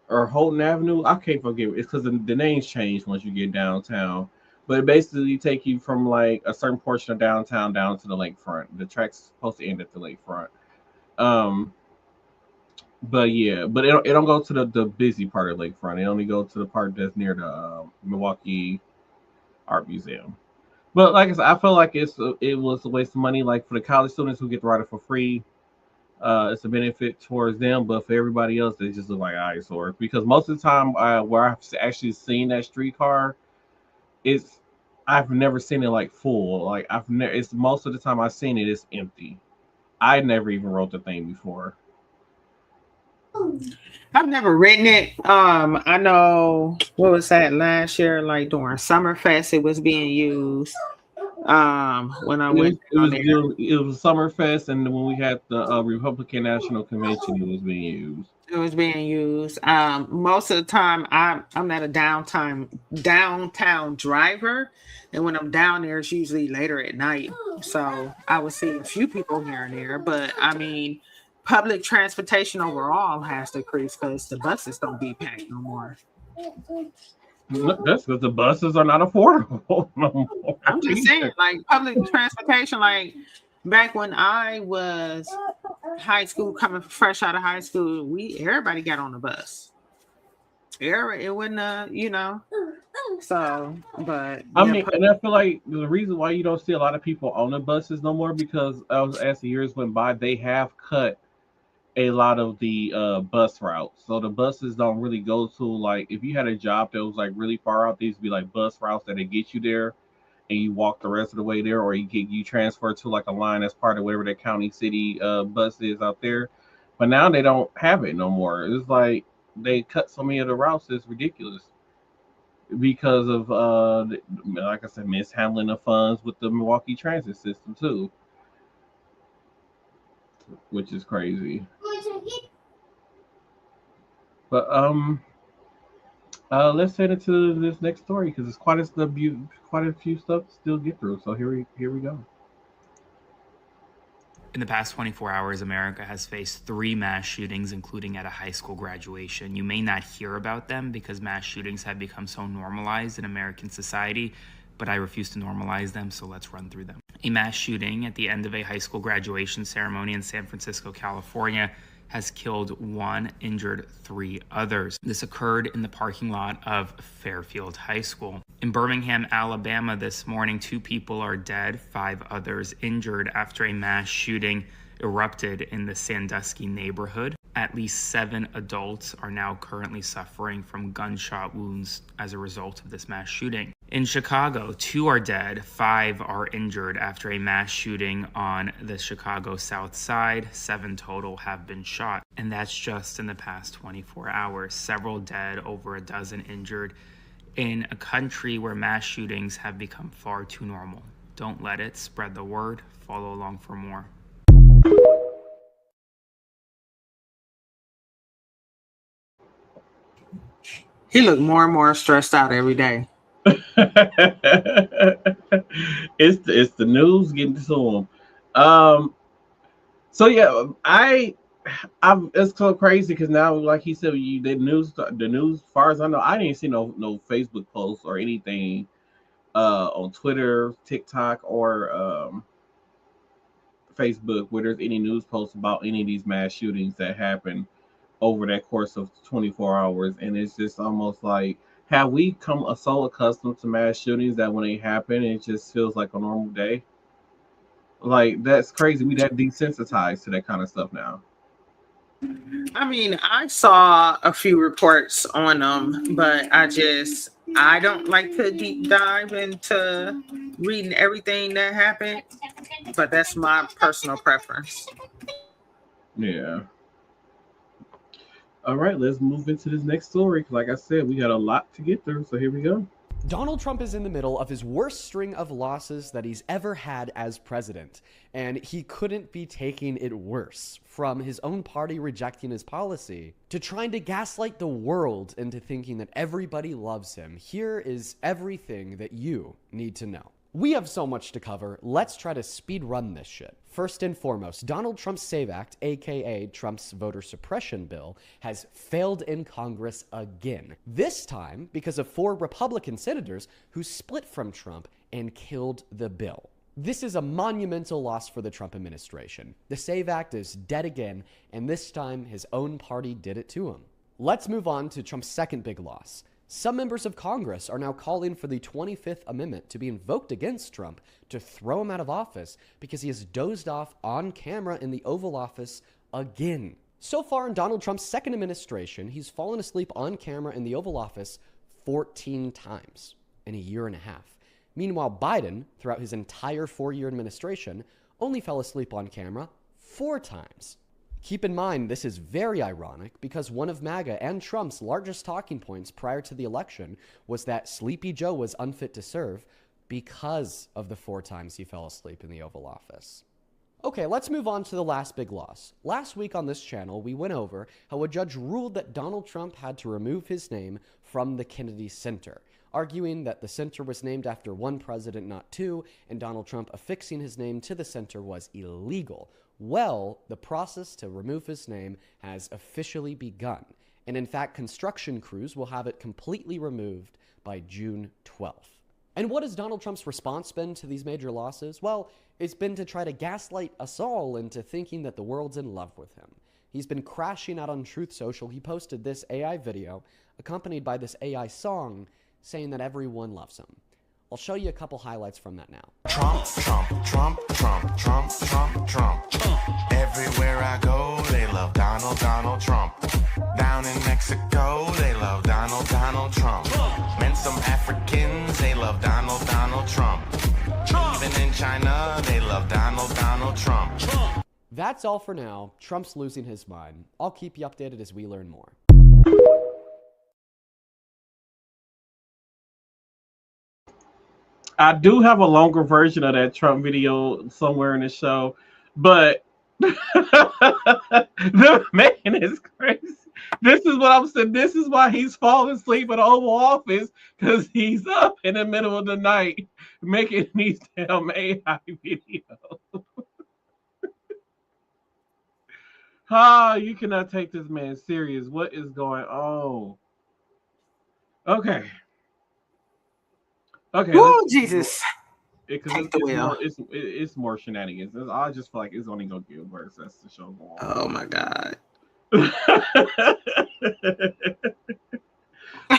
or Holton Avenue. I can't forget. It's because the names change once you get downtown. But it basically take you from like a certain portion of downtown down to the lakefront. The track's supposed to end at the lakefront. But yeah, but it don't go to the busy part of lakefront. It only goes to the part that's near the Milwaukee Art Museum. But like I said, I feel like it was a waste of money. Like for the college students who get to ride it for free, it's a benefit towards them. But for everybody else, they just look like eyesore. Because most of the time, where I've actually seen that streetcar, I've never seen it like full. Like it's most of the time I've seen it, it's empty. I never even rode the thing before. I've never ridden it. I know, what was that last year? Like during Summerfest, it was being used. When I went, it was Summerfest, and when we had the Republican National Convention, it was being used. It was being used. Most of the time, I'm not a downtown driver, and when I'm down there, it's usually later at night. So I would see a few people here and there, but I mean, public transportation overall has decreased because the buses don't be packed no more. That's because the buses are not affordable no more. I'm just saying, like public transportation, like back when I was high school, coming fresh out of high school, everybody got on the bus. It wouldn't, you know. So, but I mean, and I feel like the reason why you don't see a lot of people on the buses no more, because as the years went by, they have cut a lot of the bus routes. So the buses don't really go to, like, if you had a job that was like really far out, these would be like bus routes that they get you there and you walk the rest of the way there, or you transfer to like a line that's part of whatever the county city bus is out there. But now they don't have it no more. It's like they cut so many of the routes, it's ridiculous. because of like I said, mishandling of funds with the Milwaukee transit system too, which is crazy. But let's head into this next story because it's quite a few stuff to still get through. So here we go. In the past 24 hours, America has faced 3 mass shootings, including at a high school graduation. You may not hear about them because mass shootings have become so normalized in American society, but I refuse to normalize them, so let's run through them. A mass shooting at the end of a high school graduation ceremony in San Francisco, California, has killed 1, injured 3 others. This occurred in the parking lot of Fairfield High School. In Birmingham, Alabama this morning, 2 people are dead, 5 others injured after a mass shooting erupted in the Sandusky neighborhood. At least 7 adults are now currently suffering from gunshot wounds as a result of this mass shooting. In Chicago, 2 are dead, 5 are injured after a mass shooting on the Chicago South Side. 7 total have been shot, and that's just in the past 24 hours. Several dead, over a dozen injured, in a country where mass shootings have become far too normal. Don't let it. Spread the word. Follow along for more. He looked more and more stressed out every day. It's the news getting to him. So yeah, it's so crazy because now, like he said, the news, as far as I know, I didn't see no Facebook posts or anything on Twitter, TikTok, or Facebook where there's any news posts about any of these mass shootings that happened over that course of 24 hours. And it's just almost like, have we come so accustomed to mass shootings that when they happen, it just feels like a normal day? Like, that's crazy. We that desensitized to that kind of stuff now. I mean, I saw a few reports on them, but I don't like to deep dive into reading everything that happened, but that's my personal preference. Yeah. All right, let's move into this next story. Like I said, we got a lot to get through, so here we go. Donald Trump is in the middle of his worst string of losses that he's ever had as president, and he couldn't be taking it worse, from his own party rejecting his policy to trying to gaslight the world into thinking that everybody loves him. Here is everything that you need to know. We have so much to cover, let's try to speed run this shit. First and foremost, Donald Trump's SAVE Act, aka Trump's voter suppression bill, has failed in Congress again. This time because of 4 Republican senators who split from Trump and killed the bill. This is a monumental loss for the Trump administration. The SAVE Act is dead again, and this time his own party did it to him. Let's move on to Trump's second big loss. Some members of Congress are now calling for the 25th Amendment to be invoked against Trump to throw him out of office because he has dozed off on camera in the Oval Office again. So far in Donald Trump's second administration, he's fallen asleep on camera in the Oval Office 14 times in a year and a half. Meanwhile, Biden, throughout his entire 4-year administration, only fell asleep on camera 4 times. Keep in mind, this is very ironic because one of MAGA and Trump's largest talking points prior to the election was that Sleepy Joe was unfit to serve because of the 4 times he fell asleep in the Oval Office. Okay, let's move on to the last big loss. Last week on this channel, we went over how a judge ruled that Donald Trump had to remove his name from the Kennedy Center, arguing that the center was named after one president, not 2, and Donald Trump affixing his name to the center was illegal. Well, the process to remove his name has officially begun, and in fact, construction crews will have it completely removed by June 12th. And what has Donald Trump's response been to these major losses? Well, it's been to try to gaslight us all into thinking that the world's in love with him. He's been crashing out on Truth Social. He posted this AI video, accompanied by this AI song, saying that everyone loves him. I'll show you a couple highlights from that now. Trump, Trump, Trump, Trump, Trump, Trump, Trump. Everywhere I go, they love Donald, Donald Trump. Down in Mexico, they love Donald, Donald Trump. Met some Africans, they love Donald, Donald Trump. Even in China, they love Donald, Donald Trump. That's all for now. Trump's losing his mind. I'll keep you updated as we learn more. I do have a longer version of that Trump video somewhere in the show, but the man is crazy. This is what I'm saying. This is why he's falling asleep in the Oval Office, because he's up in the middle of the night making these damn AI videos. You cannot take this man serious. What is going on? Okay. Oh, Jesus. Because it's more shenanigans. I just feel like it's only going to get worse. That's the show going on. Oh, my God.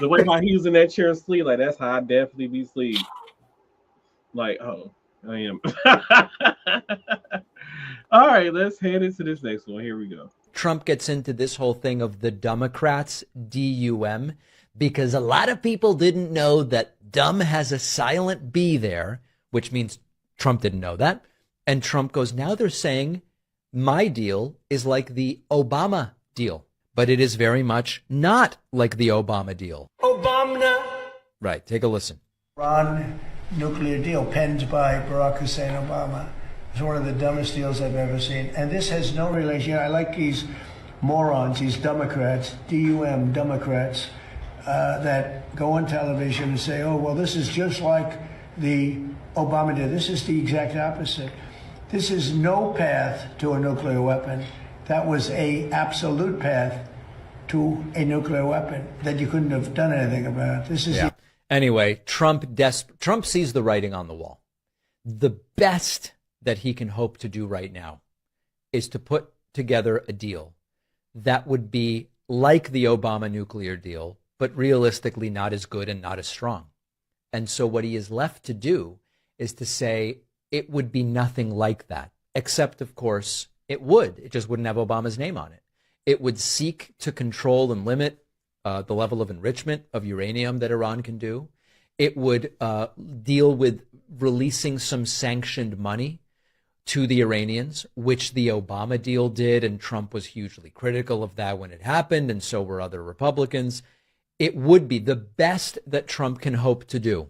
The way how he was in that chair asleep, like, that's how I definitely be asleep. Like, oh, I am. All right, let's head into this next one. Here we go. Trump gets into this whole thing of the Democrats, D-U-M, because a lot of people didn't know that dumb has a silent B there, which means Trump didn't know that. And Trump goes, now they're saying my deal is like the Obama deal, but it is very much not like the Obama deal. Obama. Right, take a listen. Iran nuclear deal penned by Barack Hussein Obama. It's one of the dumbest deals I've ever seen. And this has no relation. I like these morons, these Democrats, D-U-M, Democrats, that go on television and say, oh, well, this is just like the Obama deal. This is the exact opposite. This is no path to a nuclear weapon. That was an absolute path to a nuclear weapon that you couldn't have done anything about. This is Anyway, Trump sees the writing on the wall. The best that he can hope to do right now is to put together a deal that would be like the Obama nuclear deal, but realistically not as good and not as strong. And so what he is left to do is to say it would be nothing like that, except, of course, it would. It just wouldn't have Obama's name on it. It would seek to control and limit the level of enrichment of uranium that Iran can do. It would deal with releasing some sanctioned money to the Iranians, which the Obama deal did, and Trump was hugely critical of that when it happened, and so were other Republicans. It would be the best that Trump can hope to do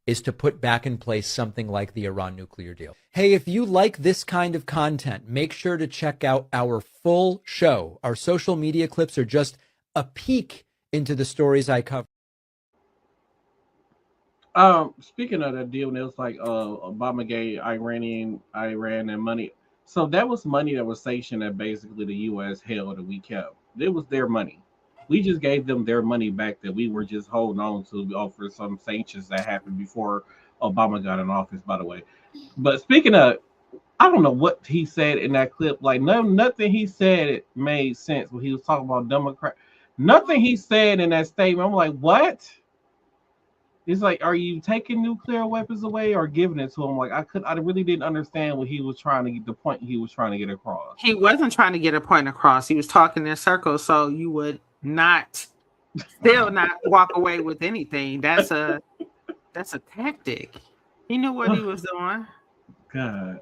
is to put back in place something like the Iran nuclear deal. Hey, if you like this kind of content, make sure to check out our full show. Our social media clips are just a peek into the stories I cover. Speaking of that deal, it was like Obama gave Iran and money. So that was money that was sanctioned that basically the U.S. held and we kept. It was their money. We just gave them their money back that we were just holding on to for some sanctions that happened before Obama got in office, by the way. But speaking of, I don't know what he said in that clip. Like, nothing he said made sense when he was talking about Democrat. Nothing he said in that statement. I'm like, what? It's like, are you taking nuclear weapons away or giving it to him? Like, I really didn't understand what he was trying to get, the point he was trying to get across. He wasn't trying to get a point across. He was talking in circles, so you would still not walk away with anything. That's a tactic. He knew what he was doing. God.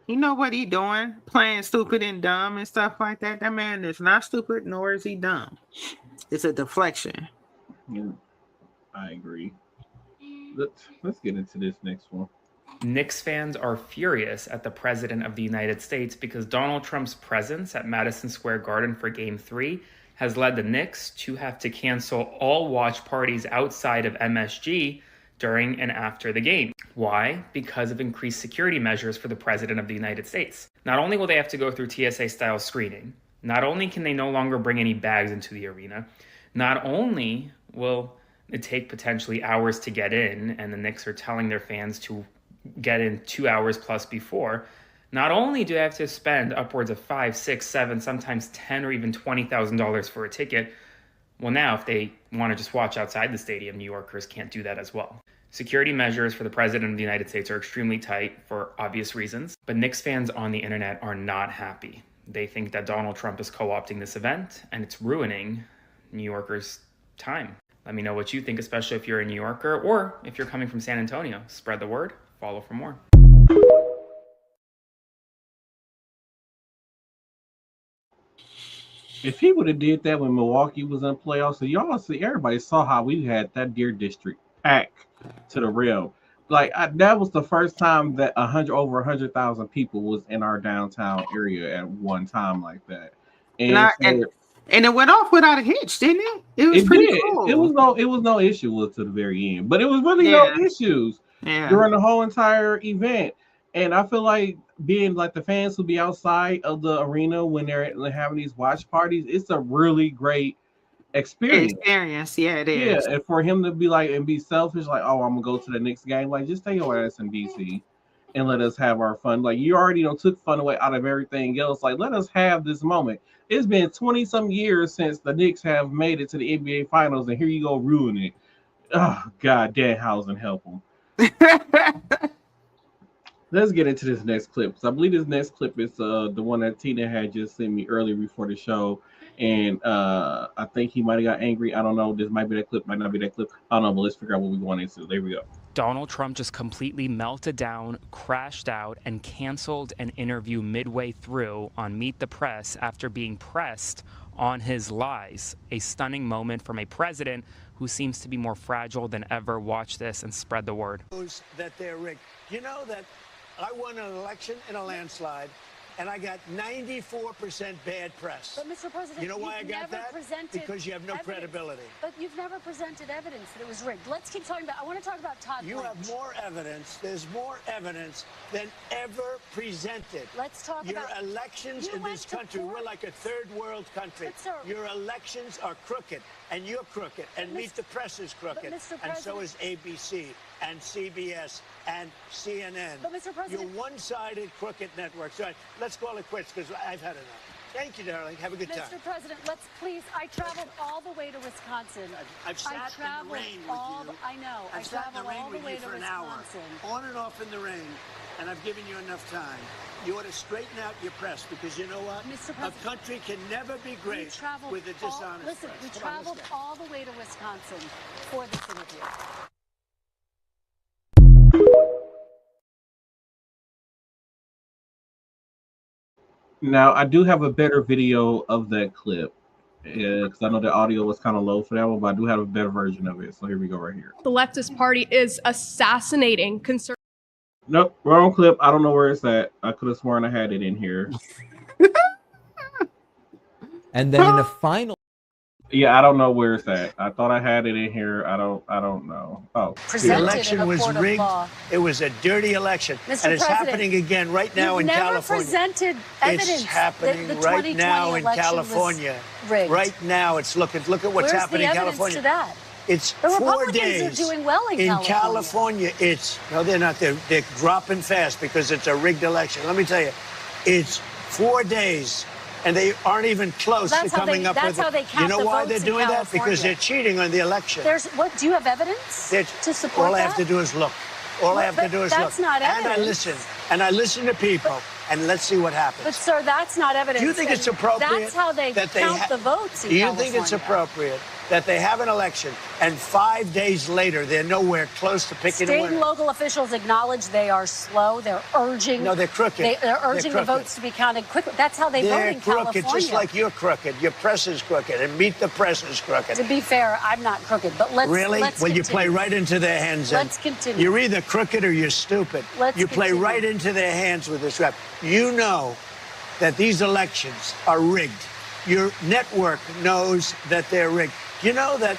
He know what he doing, playing stupid and dumb and stuff like that. That man is not stupid, nor is he dumb. It's a deflection. Yeah, I agree. Let's get into this next one. Knicks fans are furious at the president of the United States because Donald Trump's presence at Madison Square Garden for Game 3 has led the Knicks to have to cancel all watch parties outside of MSG during and after the game. Why? Because of increased security measures for the president of the United States. Not only will they have to go through TSA-style screening, not only can they no longer bring any bags into the arena, not only will it take potentially hours to get in, and the Knicks are telling their fans to get in 2 hours plus before, not only do they have to spend upwards of $5, $6, $7, sometimes $10 or even $20,000 for a ticket, well, now if they want to just watch outside the stadium, New Yorkers can't do that as well. Security measures for the president of the United States are extremely tight for obvious reasons, but Knicks fans on the internet are not happy. They think that Donald Trump is co-opting this event, and it's ruining New Yorkers' time. Let me know what you think, especially if you're a New Yorker or if you're coming from San Antonio. Spread the word. Follow for more. If he would have did that when Milwaukee was in playoffs, so y'all see, everybody saw how we had that Deer District packed to the rim. Like that was the first time that over 100,000 people was in our downtown area at one time like that. And And and it went off without a hitch, didn't it? It was pretty did. cool. It was no issue to the very end, but it was really no issues during the whole entire event. And I feel like being like the fans who be outside of the arena when they're having these watch parties, it's a really great experience. Yeah, it is. Yeah, and for him to be like and be selfish, like, oh, I'm gonna go to the next game. Like, just stay your ass in DC and let us have our fun. Like, you already took fun away out of everything else. Like, let us have this moment. It's been 20 some years since the Knicks have made it to the NBA Finals, and here you go ruin it. Oh God, Danhausen, help them. Let's get into this next clip. So I believe this next clip is the one that Tina had just sent me earlier before the show. And I think he might have got angry. I don't know. This might be that clip, might not be that clip. I don't know, but let's figure out what we're going into. There we go. Donald Trump just completely melted down, crashed out, and canceled an interview midway through on Meet the Press after being pressed on his lies. A stunning moment from a president who seems to be more fragile than ever. Watch this and spread the word. That they're rigged. You know that I won an election in a landslide, and I got 94% bad press. But, Mr. President, you know why I got that? Because you have no evidence. Credibility. But you've never presented evidence that it was rigged. Let's keep talking about. I want to talk about Todd. You have more evidence. There's more evidence than ever presented. Let's talk your about elections in this country. We're like a third world country. Your elections are crooked, and you're crooked, and Meet the Press is crooked, and so is ABC and CBS and CNN. But, Mr. President, you're one-sided crooked networks. All right, let's call it quits because I've had enough. Thank you, darling. Have a good time. Mr. President, let's please. I traveled all the way to Wisconsin. I've sat in the rain with you. I know. I've sat in the rain with you for an hour, on and off in the rain, and I've given you enough time. You ought to straighten out your press because you know what? Mr. A country can never be great with a dishonest Listen, press. we traveled all the way to Wisconsin for this interview. Now, I do have a better video of that clip because I know the audio was kind of low for that one, but I do have a better version of it. So here we go right here. The leftist party is assassinating conservative. Nope, wrong clip. I don't know where it's at. I could have sworn I had it in here. And then in the final. Yeah, I don't know where it's at. I thought I had it in here. I don't know. Oh, the election was rigged. It was a dirty election, and it's happening again right now in California. Presented evidence. It's happening right now in California. Right now, it's look at what's happening in California. To that? It's the 4 Republicans days. are doing well in California. It's no, they're not. They're dropping fast because it's a rigged election. Let me tell you, it's 4 days. And they aren't even close to coming up with it. You know why they're doing that? Because they're cheating on the election. What? Do you have evidence to support all I have to do is look. All I have to do is look. That's not evidence. And I listen. And I listen to people. And let's see what happens. But, sir, that's not evidence. Do you think it's appropriate? That's how they count the votes in California. Do you think it's appropriate that they have an election and 5 days later they're nowhere close to picking a winner? State and local officials acknowledge they are slow. They're urging. No, they're crooked. They're urging the votes to be counted quickly. That's how they vote in California. They're crooked, just like you're crooked. Your press is crooked, and Meet the Press is crooked. To be fair, I'm not crooked, but let's really. Let's well, continue. You play right into their hands. Let's continue. You're either crooked or you're stupid. You play right into their hands with this rap. You know that these elections are rigged. Your network knows that they're rigged. You know that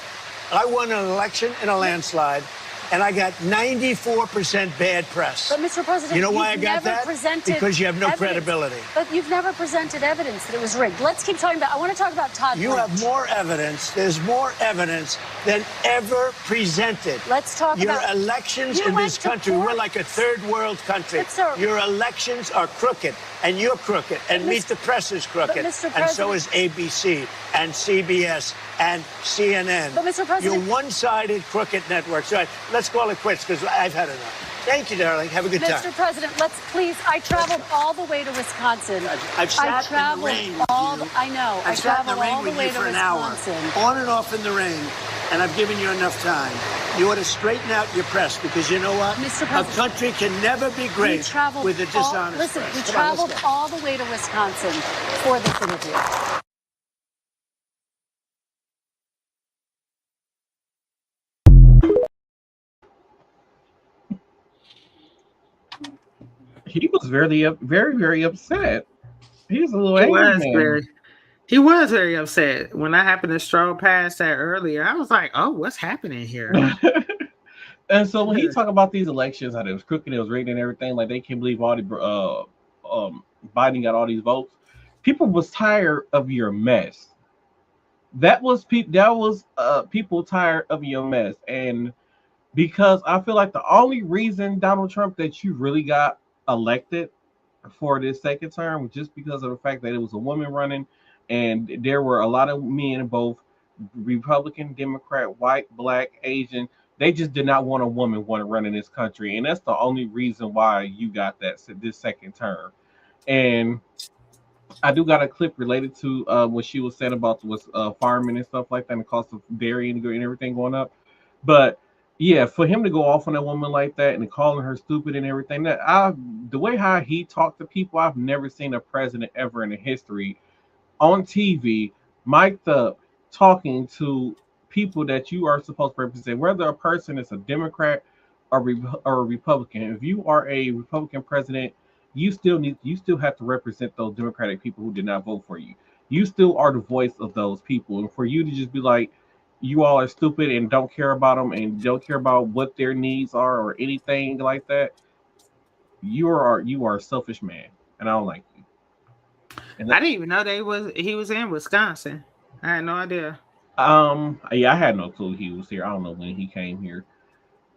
I won an election in a landslide, and I got 94% bad press. But, Mr. President, you know why I got that? Because you have no credibility. But you've never presented evidence that it was rigged. Let's keep talking about. I want to talk about Todd. You have more evidence. There's more evidence than ever presented. Let's talk your about elections in this country. We're like a third world country. Your elections are crooked, and you're crooked, and Meet the Press is crooked, and so is ABC and CBS and CNN. But, Mr. President, you're one-sided crooked networks. All right, let's call it quits because I've had enough. Thank you, darling. Have a good time. Mr. President, let's please. I traveled all the way to Wisconsin. I've sat in the rain with you. I know. I've sat in the rain with you for an hour, on and off in the rain, and I've given you enough time. You ought to straighten out your press because you know what? Mr. President, a country can never be great with a dishonest Listen, press. we traveled all the way to Wisconsin for this interview. He was very upset. He was a little angry man. He was very upset. When I happened to stroll past that earlier, I was like, "Oh, what's happening here?" And so when he talked about these elections, how it was crooked, it was rigged and everything, like they can't believe all the Biden got all these votes. People was tired of your mess. That was people tired of your mess, and because I feel like the only reason Donald Trump that you really got elected for this second term was just because of the fact that it was a woman running, and there were a lot of men, both Republican, Democrat, white, black, Asian. They just did not want a woman running this country, and that's the only reason why you got this second term. And I do got a clip related to what she was saying about farming and stuff like that, and the cost of dairy and everything going up. But yeah, for him to go off on a woman like that and calling her stupid and everything, the way how he talked to people, I've never seen a president ever in the history on TV, mic'd up, talking to people that you are supposed to represent, whether a person is a Democrat or a Republican. If you are a Republican president, you still have to represent those Democratic people who did not vote for you. You still are the voice of those people, and for you to just be like, you all are stupid and don't care about them and don't care about what their needs are or anything like that, you are a selfish man, and I don't like you. And I didn't even know he was in Wisconsin. I had no idea. Yeah, I had no clue he was here. I don't know when he came here.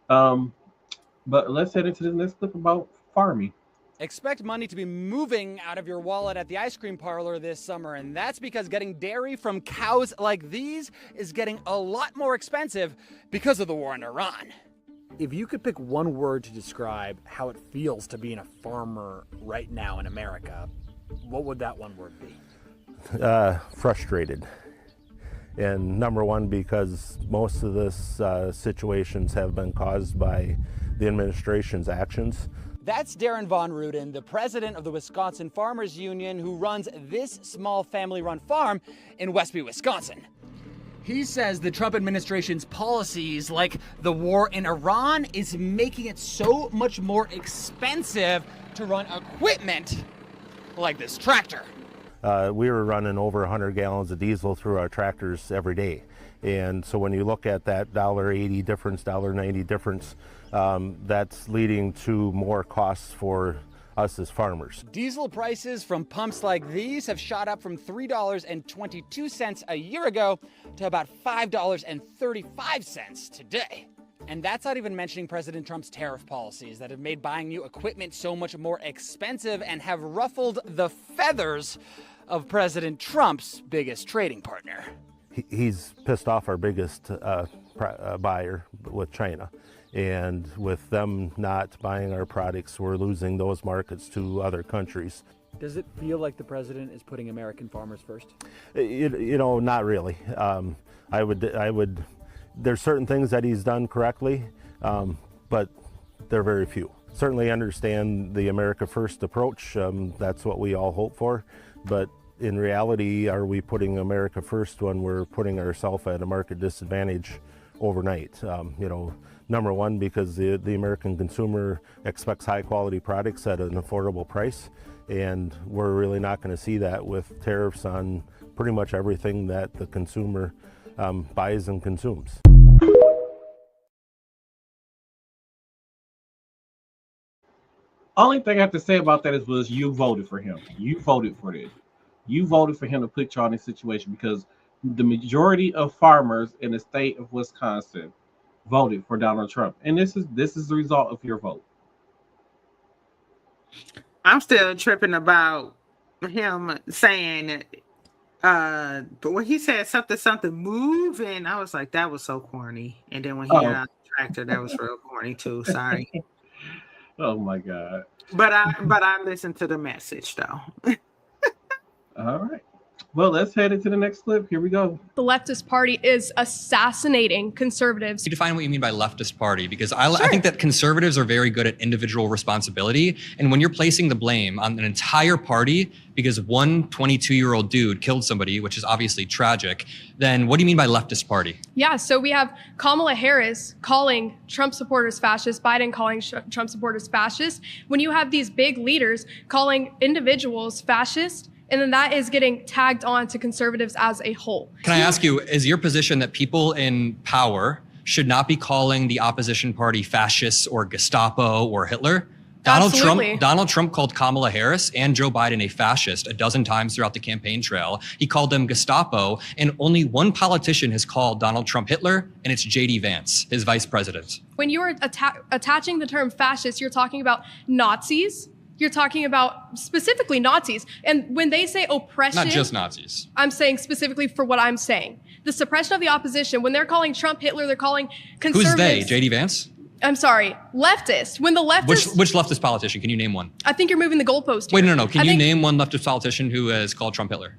But let's head into the next clip about farming. Expect money to be moving out of your wallet at the ice cream parlor this summer, and that's because getting dairy from cows like these is getting a lot more expensive because of the war in Iran. If you could pick one word to describe how it feels to be a farmer right now in America, what would that one word be? Frustrated. And number one, because most of this situations have been caused by the administration's actions. That's Darren Von Ruden, the president of the Wisconsin Farmers Union, who runs this small family-run farm in Westby, Wisconsin. He says the Trump administration's policies, like the war in Iran, is making it so much more expensive to run equipment like this tractor. We were running over 100 gallons of diesel through our tractors every day. And so when you look at that $1.80 difference, $1.90 difference, that's leading to more costs for us as farmers. Diesel prices from pumps like these have shot up from $3.22 a year ago to about $5.35 today. And that's not even mentioning President Trump's tariff policies that have made buying new equipment so much more expensive and have ruffled the feathers of President Trump's biggest trading partner. He's pissed off our biggest buyer with China. And with them not buying our products, we're losing those markets to other countries. Does it feel like the president is putting American farmers first? Not really. I would. There's certain things that he's done correctly, but they're very few. Certainly understand the America First approach. That's what we all hope for. But in reality, are we putting America first when we're putting ourselves at a market disadvantage overnight? Number one, because the American consumer expects high quality products at an affordable price, and we're really not going to see that with tariffs on pretty much everything that the consumer buys and consumes. Only thing I have to say about that was you voted for him. You voted for this. You voted for him to put you in this situation because the majority of farmers in the state of Wisconsin voted for Donald Trump, and this is the result of your vote. I'm still tripping about him saying, but when he said something move, and I was like, that was so corny. And then when he got out the tractor, that was real corny too. Sorry. Oh my God. But I listened to the message though. All right. Well, let's head into the next clip. Here we go. The leftist party is assassinating conservatives. You define what you mean by leftist party, because I think that conservatives are very good at individual responsibility. And when you're placing the blame on an entire party because one 22-year-old dude killed somebody, which is obviously tragic, then what do you mean by leftist party? Yeah, so we have Kamala Harris calling Trump supporters fascist, Biden calling Trump supporters fascist. When you have these big leaders calling individuals fascist, and then that is getting tagged on to conservatives as a whole. Can I ask you, is your position that people in power should not be calling the opposition party fascists or Gestapo or Hitler? Absolutely. Donald Trump called Kamala Harris and Joe Biden a fascist a dozen times throughout the campaign trail. He called them Gestapo, and only one politician has called Donald Trump Hitler, and it's J.D. Vance, his vice president. When you are attaching the term fascist, you're talking about Nazis. You're talking about specifically Nazis. And when they say oppression... Not just Nazis. I'm saying specifically for what I'm saying. The suppression of the opposition, when they're calling Trump Hitler, they're calling conservatives... Who's they? J.D. Vance? I'm sorry, leftist. When the leftist... Which leftist politician? Can you name one? I think you're moving the goalpost here. Wait, no. Can you name one leftist politician who has called Trump Hitler?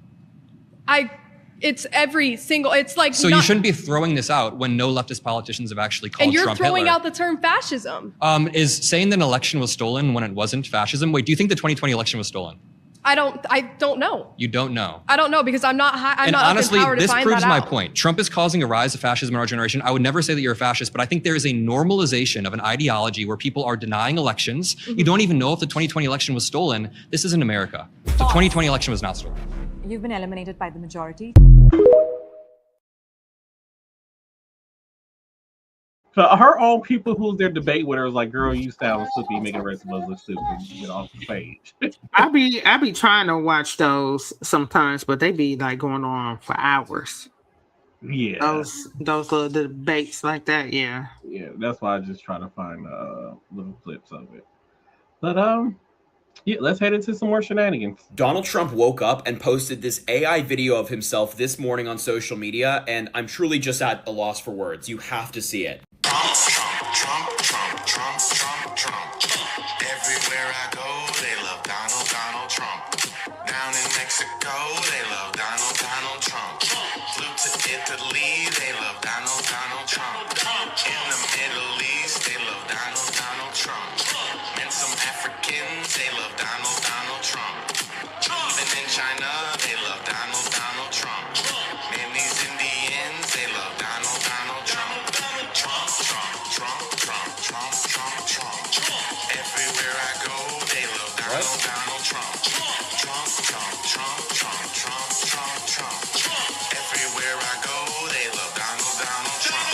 It's every single... It's like... So you shouldn't be throwing this out when no leftist politicians have actually called Trump Hitler. And you're throwing out the term fascism. Is saying that an election was stolen when it wasn't fascism? Wait, do you think the 2020 election was stolen? I don't know. You don't know. I don't know because I'm not honestly, up in power to this find proves that my out. point. Trump is causing a rise of fascism in our generation. I would never say that you're a fascist, but I think there is a normalization of an ideology where people are denying elections. You don't even know if the 2020 election was stolen. This isn't America. The 2020 election was not stolen. You've been eliminated by the majority. So her own people who's there debate with her is like, girl, you sound stupid, you making the rest of us look stupid, get off the stage. I be trying to watch those sometimes, but they be like going on for hours. Yeah. Those little debates like that, yeah. Yeah, that's why I just try to find little clips of it. But yeah, let's head into some more shenanigans. Donald Trump woke up and posted this AI video of himself this morning on social media, and I'm truly just at a loss for words. You have to see it. Trump. Everywhere I go, they love Donald Trump. Down in Mexico, they love Donald Trump. Flew to Italy, they love Donald Trump. In the Middle East, they love Donald Trump. And some Africans, they love Donald Trump. Even in China, they love Donald Trump. And these Indians, they love Donald Trump. Trump. Everywhere I go, they love Donald Trump. Trump. Everywhere I go, they love Donald Trump.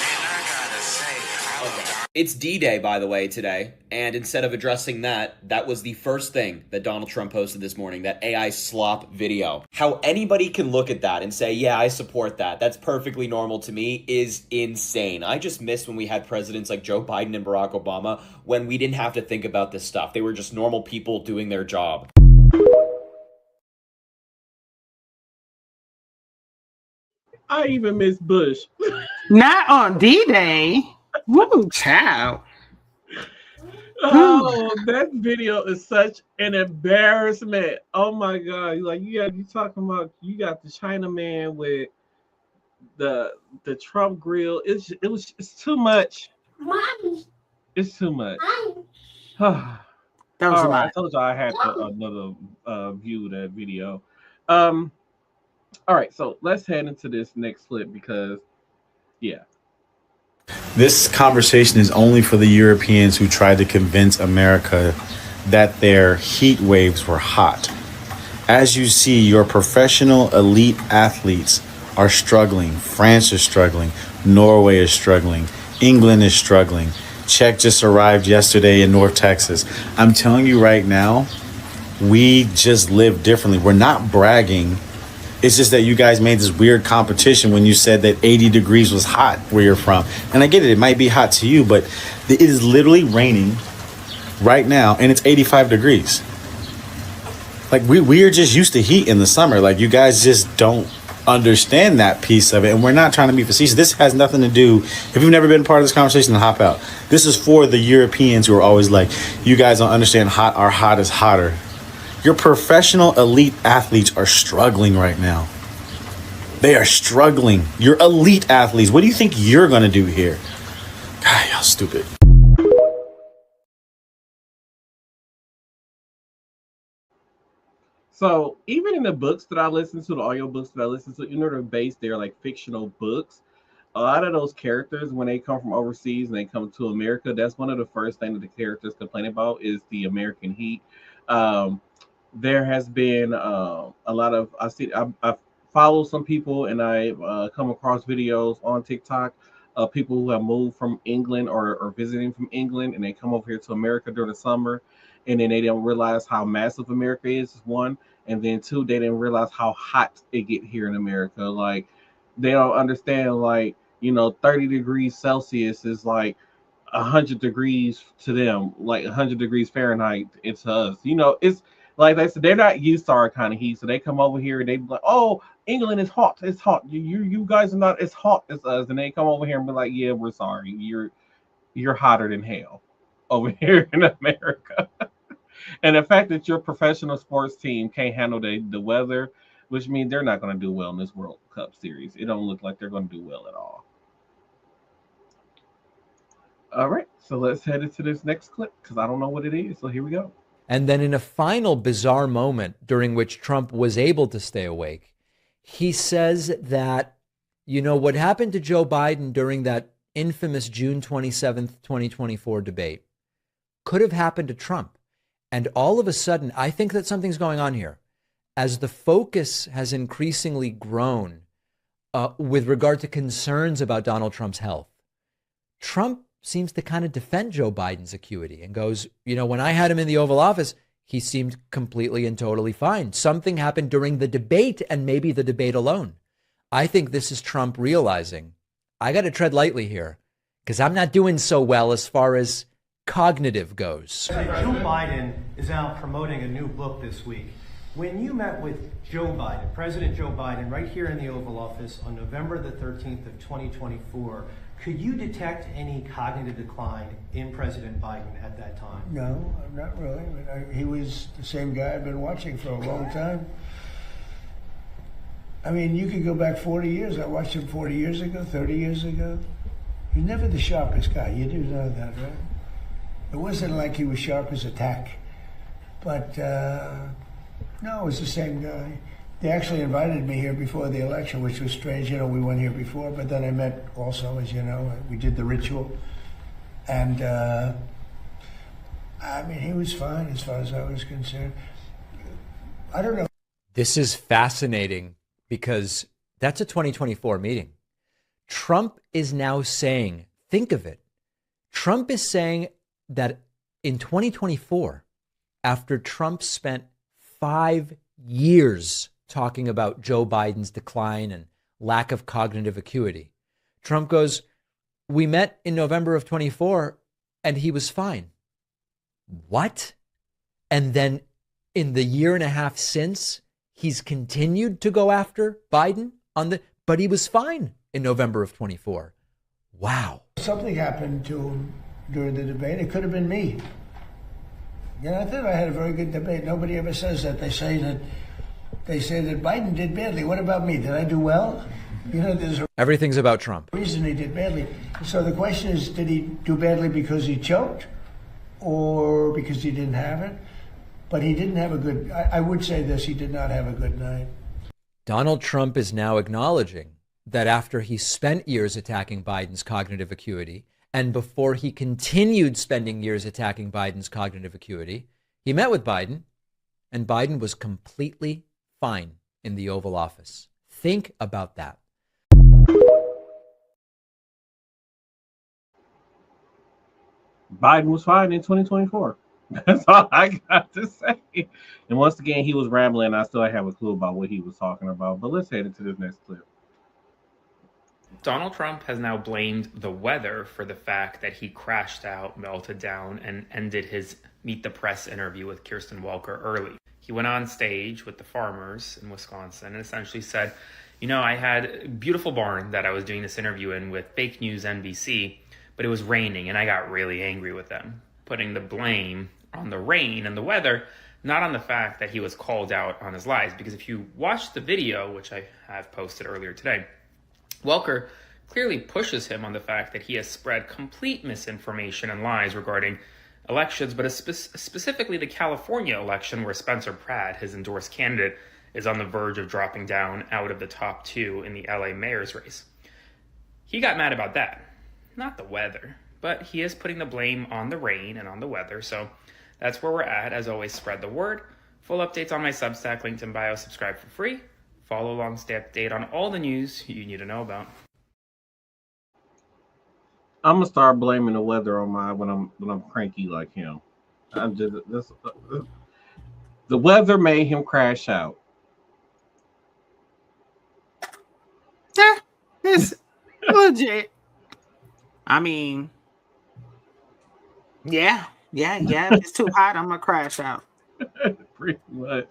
And I gotta say, I love Donald. It's D-Day, by the way, today. And instead of addressing that was the first thing that Donald Trump posted this morning, that AI slop video. How anybody can look at that and say, yeah, I support that, that's perfectly normal to me, is insane. I just miss when we had presidents like Joe Biden and Barack Obama, when we didn't have to think about this stuff. They were just normal people doing their job. I even miss Bush. Not on D-Day. Woo, child. Oh, that video is such an embarrassment. Oh my God. Like you talking about, you got the Chinaman with the Trump grill. It's too much. Mommy. It's too much. That was all right, I told you I had another view that video. All right, so let's head into this next clip because yeah. This conversation is only for the Europeans who tried to convince America that their heat waves were hot. As you see, your professional elite athletes are struggling. France is struggling. Norway is struggling. England is struggling. Czech just arrived yesterday in North Texas. I'm telling you right now, we just live differently. We're not bragging. It's just that you guys made this weird competition when you said that 80 degrees was hot where you're from. And I get it, it might be hot to you, but it is literally raining right now and it's 85 degrees. Like we are just used to heat in the summer. Like you guys just don't understand that piece of it. And we're not trying to be facetious. This has nothing to do, if you've never been part of this conversation, then hop out. This is for the Europeans who are always like, you guys don't understand our hot is hotter. Your professional elite athletes are struggling right now. They are struggling. Your elite athletes. What do you think you're going to do here? God, y'all stupid. So even in the books that I listen to, the audio books that I listen to, even though they're based, they're like fictional books. A lot of those characters, when they come from overseas and they come to America, that's one of the first things that the characters complain about is the American heat. There has been a lot of I follow some people and I come across videos on TikTok of people who have moved from England or visiting from England, and they come over here to America during the summer, and then they don't realize how massive America is, one, and then two, they didn't realize how hot it get here in America. Like, they don't understand, like, 30 degrees Celsius is like 100 degrees to them, like 100 degrees Fahrenheit it's us. It's like they said, they're not used to our kind of heat, so they come over here and they be like, "Oh, England is hot. It's hot. You guys are not as hot as us." And they come over here and be like, "Yeah, we're sorry. You're hotter than hell over here in America." And the fact that your professional sports team can't handle the weather, which means they're not going to do well in this World Cup series. It don't look like they're going to do well at all. All right, so let's head into this next clip because I don't know what it is. So here we go. And then in a final bizarre moment during which Trump was able to stay awake, he says that, what happened to Joe Biden during that infamous June 27th, 2024 debate could have happened to Trump. And all of a sudden, I think that something's going on here. As the focus has increasingly grown with regard to concerns about Donald Trump's health, Trump seems to kind of defend Joe Biden's acuity and goes, when I had him in the Oval Office, he seemed completely and totally fine. Something happened during the debate and maybe the debate alone. I think this is Trump realizing, I got to tread lightly here because I'm not doing so well as far as cognitive goes. Joe Biden is out promoting a new book this week. When you met with Joe Biden, President Joe Biden, right here in the Oval Office on November the 13th of 2024, could you detect any cognitive decline in President Biden at that time? No, not really. He was the same guy I've been watching for a long time. I mean, you could go back 40 years. I watched him 40 years ago, 30 years ago. He's never the sharpest guy. You do know that, right? It wasn't like he was sharp as a tack. But, no, it was the same guy. They actually invited me here before the election, which was strange. We went here before, but then I met also, as you know, we did the ritual. And, I mean, he was fine as far as I was concerned. I don't know. This is fascinating because that's a 2024 meeting. Trump is now saying, think of it. Trump is saying that in 2024, after Trump spent 5 years talking about Joe Biden's decline and lack of cognitive acuity, Trump goes, we met in November of 24 and he was fine. What? And then in the year and a half since, he's continued to go after Biden but he was fine in November of 24. Wow. Something happened to him during the debate. It could have been me. I thought I had a very good debate. Nobody ever says that. They say that Biden did badly. What about me? Did I do well? There's everything's about Trump. Reason he did badly. So the question is, did he do badly because he choked or because he didn't have it? But he didn't have a good, I would say this, he did not have a good night. Donald Trump is now acknowledging that after he spent years attacking Biden's cognitive acuity, and before he continued spending years attacking Biden's cognitive acuity, he met with Biden, and Biden was completely fine in the Oval Office. Think about that. Biden was fine in 2024. That's all I got to say. And once again, he was rambling. I still have a clue about what he was talking about. But let's head into this next clip. Donald Trump has now blamed the weather for the fact that he crashed out, melted down, and ended his Meet the Press interview with Kirsten Walker early. He went on stage with the farmers in Wisconsin and essentially said, I had a beautiful barn that I was doing this interview in with fake news NBC, but it was raining and I got really angry with them, putting the blame on the rain and the weather not on the fact that he was called out on his lies. Because if you watch the video, which I have posted earlier today, Welker clearly pushes him on the fact that he has spread complete misinformation and lies regarding elections, but specifically the California election, where Spencer Pratt, his endorsed candidate, is on the verge of dropping down out of the top 2 in the LA mayor's race. He got mad about that, not the weather, but he is putting the blame on the rain and on the weather. So that's where we're at. As always, spread the word. Full updates on my Substack, linked in bio. Subscribe for free. Follow along, stay updated on all the news you need to know about. I'm gonna start blaming the weather on when I'm cranky like him. I'm just the weather made him crash out. Yeah, it's legit. I mean, yeah. If it's too hot, I'm gonna crash out. Pretty much.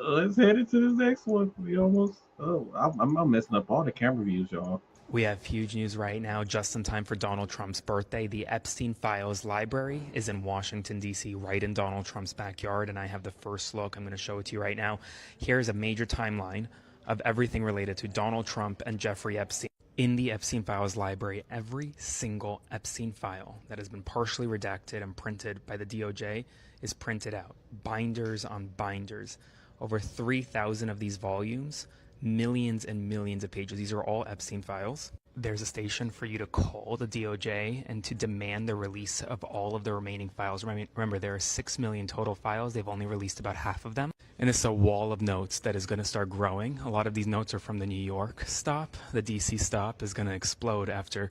Let's head into this next one. We almost. I'm messing up all the camera views, y'all. We have huge news right now, just in time for Donald Trump's birthday. The Epstein Files Library is in Washington, D.C., right in Donald Trump's backyard, and I have the first look. I'm going to show it to you right now. Here's a major timeline of everything related to Donald Trump and Jeffrey Epstein. In the Epstein Files Library, every single Epstein file that has been partially redacted and printed by the DOJ is printed out, binders on binders. Over 3,000 of these volumes, millions and millions of pages. These are all Epstein files. There's a station for you to call the DOJ and to demand the release of all of the remaining files. Remember, there are 6 million total files. They've only released about half of them. And it's a wall of notes that is going to start growing. A lot of these notes are from the New York stop. The DC stop is going to explode after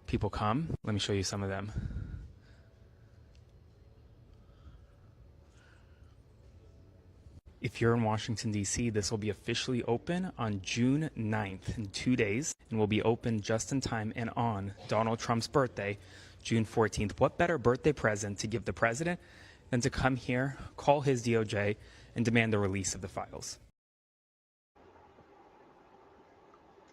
people come. Let me show you some of them. If you're in Washington, D.C., this will be officially open on June 9th, in 2 days, and will be open just in time and on Donald Trump's birthday, June 14th. What better birthday present to give the president than to come here, call his DOJ, and demand the release of the files?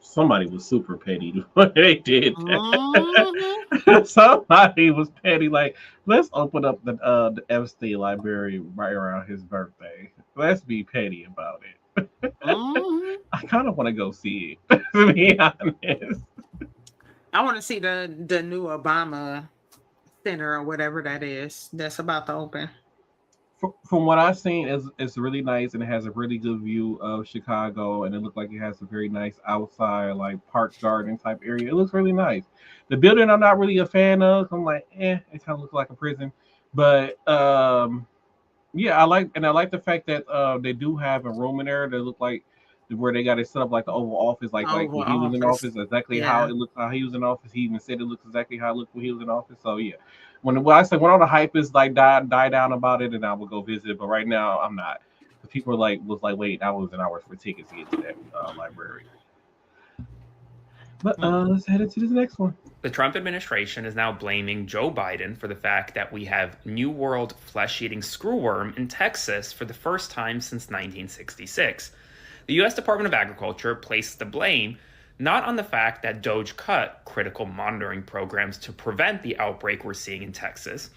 Somebody was super petty when they did that. Somebody was petty. Like, let's open up the Epstein library right around his birthday. Let's be petty about it. I kind of want to go see it, to be honest. I want to see the new Obama Center or whatever that is that's about to open. From what I've seen, it's really nice, and it has a really good view of Chicago, and it looks like it has a very nice outside, like park garden type area. It looks really nice. The building I'm not really a fan of. I'm like, it kind of looks like a prison. But yeah, I like the fact that they do have a room in there that look like where they got it set up like the Oval Office, like when he was in office, exactly how it looks, how he was in office. He even said it looks exactly how it looked when he was in office. So yeah. When I say when all the hype is like die down about it, and I will go visit it. But right now, I'm not. The people was like wait hours and hours for tickets to get to that library. But let's head into this next one. The Trump administration is now blaming Joe Biden for the fact that we have New World flesh-eating screwworm in Texas for the first time since 1966. The U.S. Department of Agriculture placed the blame not on the fact that DOJ cut critical monitoring programs to prevent the outbreak we're seeing in Texas,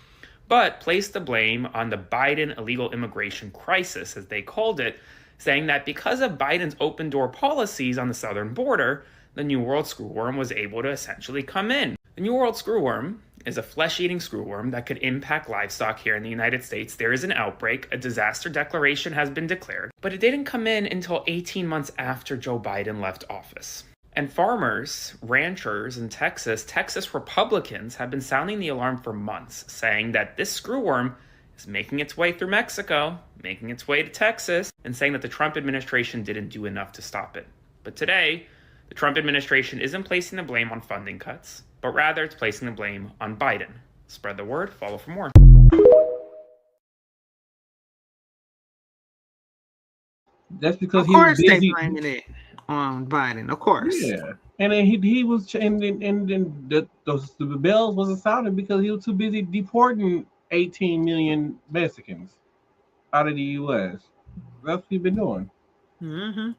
but placed the blame on the Biden illegal immigration crisis, as they called it, saying that because of Biden's open door policies on the southern border, the New World screwworm was able to essentially come in. The New World screwworm is a flesh-eating screwworm that could impact livestock here in the United States. There is an outbreak, a disaster declaration has been declared, but it didn't come in until 18 months after Joe Biden left office. And farmers, ranchers in Texas Republicans have been sounding the alarm for months, saying that this screwworm is making its way through Mexico, making its way to Texas, and saying that the Trump administration didn't do enough to stop it. But today, the Trump administration isn't placing the blame on funding cuts, but rather it's placing the blame on Biden. Spread the word, follow for more. That's because he was busy. Of course they blaming it on Biden, of course. Yeah. And then he was, and then the bells wasn't sounding because he was too busy deporting 18 million Mexicans out of the U.S. That's what he's been doing. Mm-hmm.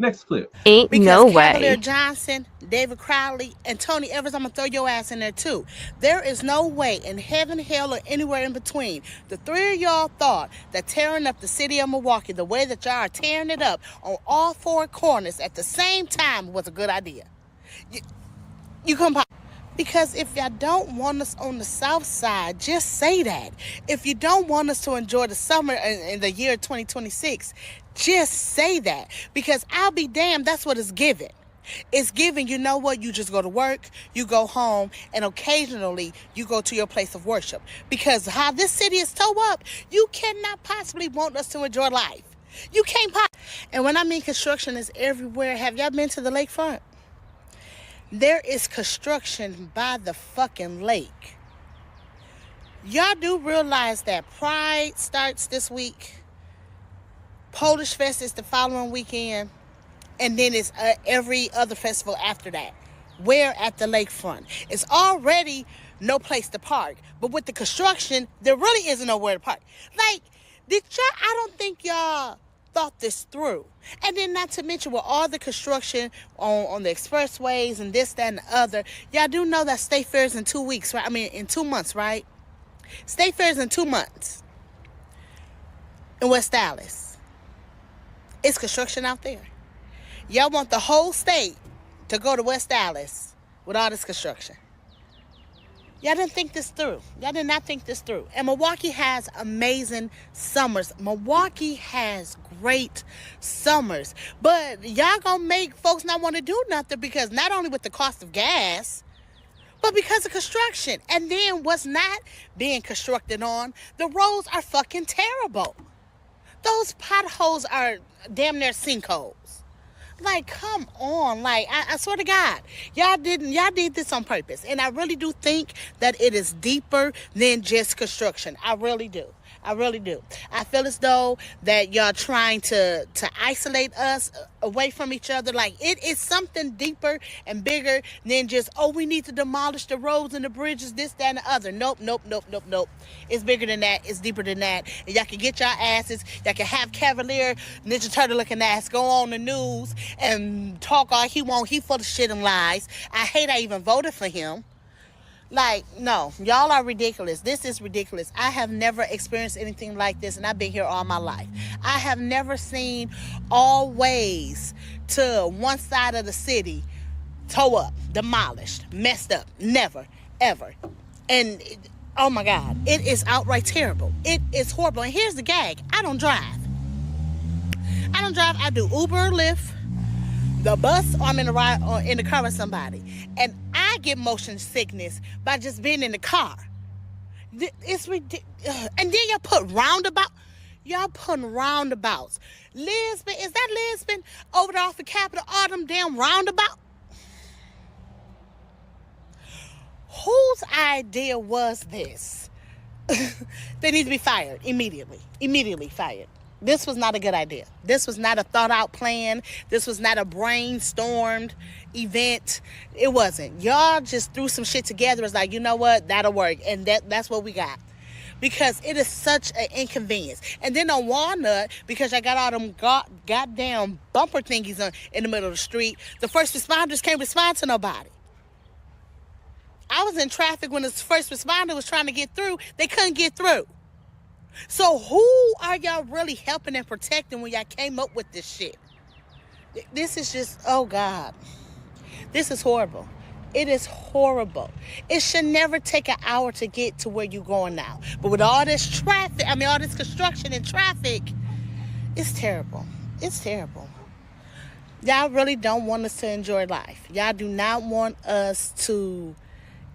Next clip. Ain't Because no Cavalier way. Johnson, David Crowley, and Tony Evers, I'm going to throw your ass in there too. There is no way in heaven, hell, or anywhere in between the three of y'all thought that tearing up the city of Milwaukee the way that y'all are tearing it up on all four corners at the same time was a good idea. You come because if y'all don't want us on the south side, just say that. If you don't want us to enjoy the summer in the year 2026, just say that. Because I'll be damned, that's what it's giving. It's giving, you know what, you just go to work, you go home, and occasionally you go to your place of worship. Because how this city is towed up, you cannot possibly want us to enjoy life. You can't And when I mean construction is everywhere, have y'all been to the lakefront? There is construction by the fucking lake. Y'all do realize that Pride starts this week, Polish Fest is the following weekend, and then it's every other festival after that. Where at the lakefront? It's already no place to park, but with the construction, there really isn't nowhere to park. Like, I don't think y'all thought this through. And then not to mention with all the construction on the expressways and this, that, and the other, y'all do know that State Fair's in 2 weeks, right? I mean, in 2 months, right? State Fair's in 2 months in West Dallas. It's construction out there. Y'all want the whole state to go to West Dallas with all this construction. Y'all didn't think this through. Y'all did not think this through. And Milwaukee has amazing summers. Milwaukee has great summers. But y'all gonna make folks not want to do nothing because not only with the cost of gas, but because of construction. And then what's not being constructed on, the roads are fucking terrible. Those potholes are damn near sinkholes. Like, come on. Like, I swear to God, y'all did this on purpose. And I really do think that it is deeper than just construction. I really do. I really do. I feel as though that y'all trying to isolate us away from each other. Like, it is something deeper and bigger than just, oh, we need to demolish the roads and the bridges, this, that, and the other. Nope. It's bigger than that. It's deeper than that. And y'all can get y'all asses. Y'all can have Cavalier, Ninja Turtle looking ass go on the news and talk all he want. He full of shit and lies. I hate I even voted for him. Like, no, y'all are ridiculous. This is ridiculous. I have never experienced anything like this, and I've been here all my life. I have never seen all ways to one side of the city tow up, demolished, messed up. Never, ever. And, oh my God, it is outright terrible. It is horrible. And here's the gag. I don't drive. I do Uber or Lyft, the bus, or I'm in the ride or in the car with somebody. And I get motion sickness by just being in the car. It's ridiculous. And then y'all put roundabout. Y'all putting roundabouts. Lisbon, is that Lisbon over there off the Capitol? All them damn roundabout. Whose idea was this? They need to be fired immediately. Immediately fired. This was not a good idea. This was not a thought out plan. This was not a brainstormed event. It wasn't. Y'all just threw some shit together. It's like, you know what? That'll work. And that's what we got. Because it is such an inconvenience. And then on Walnut, because I got all them goddamn bumper thingies in the middle of the street, the first responders can't respond to nobody. I was in traffic when the first responder was trying to get through. They couldn't get through. So who are y'all really helping and protecting when y'all came up with this shit? This is just, oh God. This is horrible. It is horrible. It should never take an hour to get to where you're going now. But with all this traffic, all this construction and traffic, it's terrible. It's terrible. Y'all really don't want us to enjoy life. Y'all do not want us to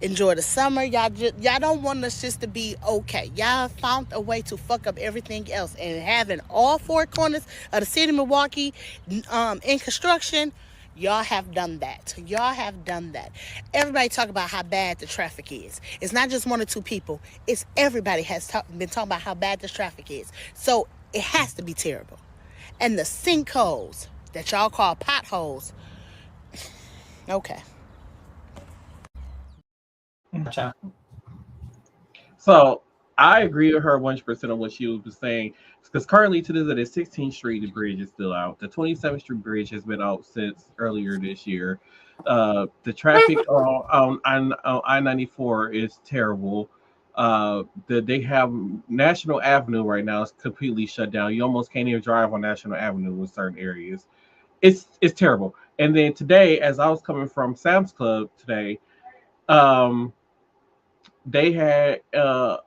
enjoy the summer. Y'all don't want us just to be okay. Y'all found a way to fuck up everything else. And having all four corners of the city of Milwaukee in construction, y'all have done that. Y'all have done that. Everybody talk about how bad the traffic is. It's not just one or two people. It's everybody has been talking about how bad the traffic is. So it has to be terrible. And the sinkholes that y'all call potholes, okay. So I agree with her 100% on what she was saying. Because currently, to this day, the 16th Street bridge is still out. The 27th Street bridge has been out since earlier this year. The traffic on I-94 is terrible. They have National Avenue right now is completely shut down. You almost can't even drive on National Avenue in certain areas. It's terrible. And then today, as I was coming from Sam's Club today, they had a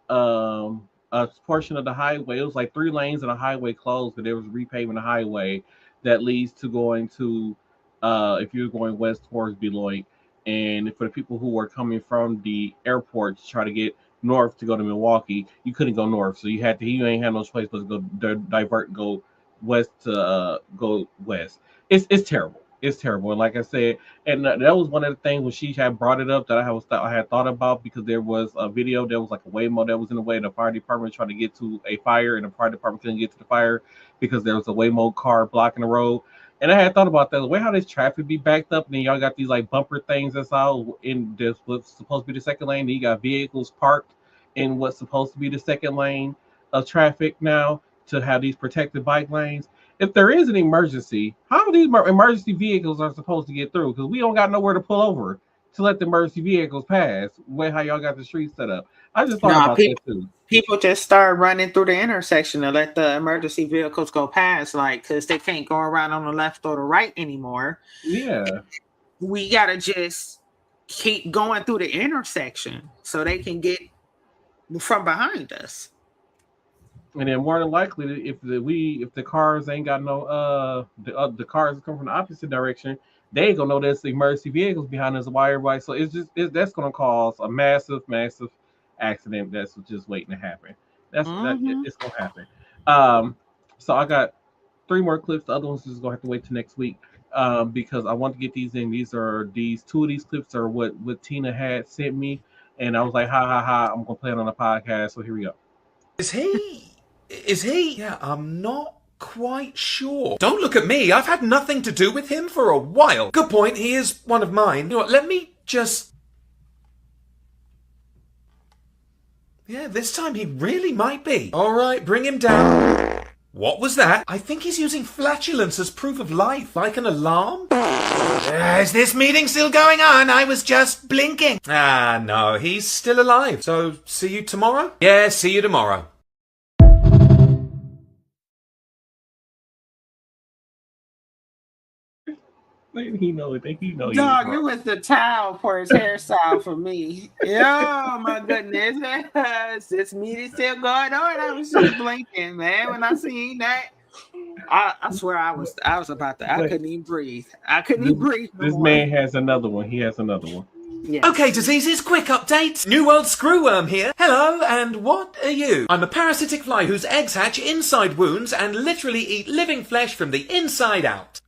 portion of the highway. It was like 3 lanes and a highway closed, but there was repaving the highway that leads to going to if you're going west towards Beloit, and for the people who were coming from the airport to try to get north to go to Milwaukee, you couldn't go north, so you ain't had no choice but to go divert and go west to go west. It's terrible. It's terrible. And like I said, and that was one of the things when she had brought it up that I had thought about, because there was a video, there was like a Waymo that was in the way. The fire department trying to get to a fire, and the fire department couldn't get to the fire because there was a Waymo car blocking the road. And I had thought about that. The way how this traffic be backed up, and then y'all got these like bumper things that's out in this what's supposed to be the second lane. Then you got vehicles parked in what's supposed to be the second lane of traffic now to have these protected bike lanes. If there is an emergency, how these emergency vehicles are supposed to get through? Because we don't got nowhere to pull over to let the emergency vehicles pass. How y'all got the streets set up? I just thought about that too. People just start running through the intersection to let the emergency vehicles go past, like, because they can't go around on the left or the right anymore. Yeah. We got to just keep going through the intersection so they can get from behind us. And then more than likely, if the cars ain't got no the cars that come from the opposite direction, they ain't gonna know there's emergency vehicles behind us. Why everybody? So that's gonna cause a massive accident that's just waiting to happen. It's gonna happen. So I got 3 more clips. The other ones is gonna have to wait till next week because I want to get these in. Two of these clips are what Tina had sent me, and I was like, ha, I'm gonna play it on the podcast. So here we go. Is he? Yeah, I'm not quite sure. Don't look at me. I've had nothing to do with him for a while. Good point. He is one of mine. You know what? Let me just... Yeah, this time he really might be. All right, bring him down. What was that? I think he's using flatulence as proof of life, like an alarm. Is this meeting still going on? I was just blinking. No, he's still alive. So, see you tomorrow? Yeah, see you tomorrow. He know it. He know. Dog, it was the towel for his hairstyle for me. Oh my goodness. This meeting still going on. I was just blinking, man. When I seen that, I swear I was about to. I couldn't even breathe. This man has another one. He has another one. Yes. Okay, diseases, quick update. New World Screwworm here. Hello, and what are you? I'm a parasitic fly whose eggs hatch inside wounds and literally eat living flesh from the inside out.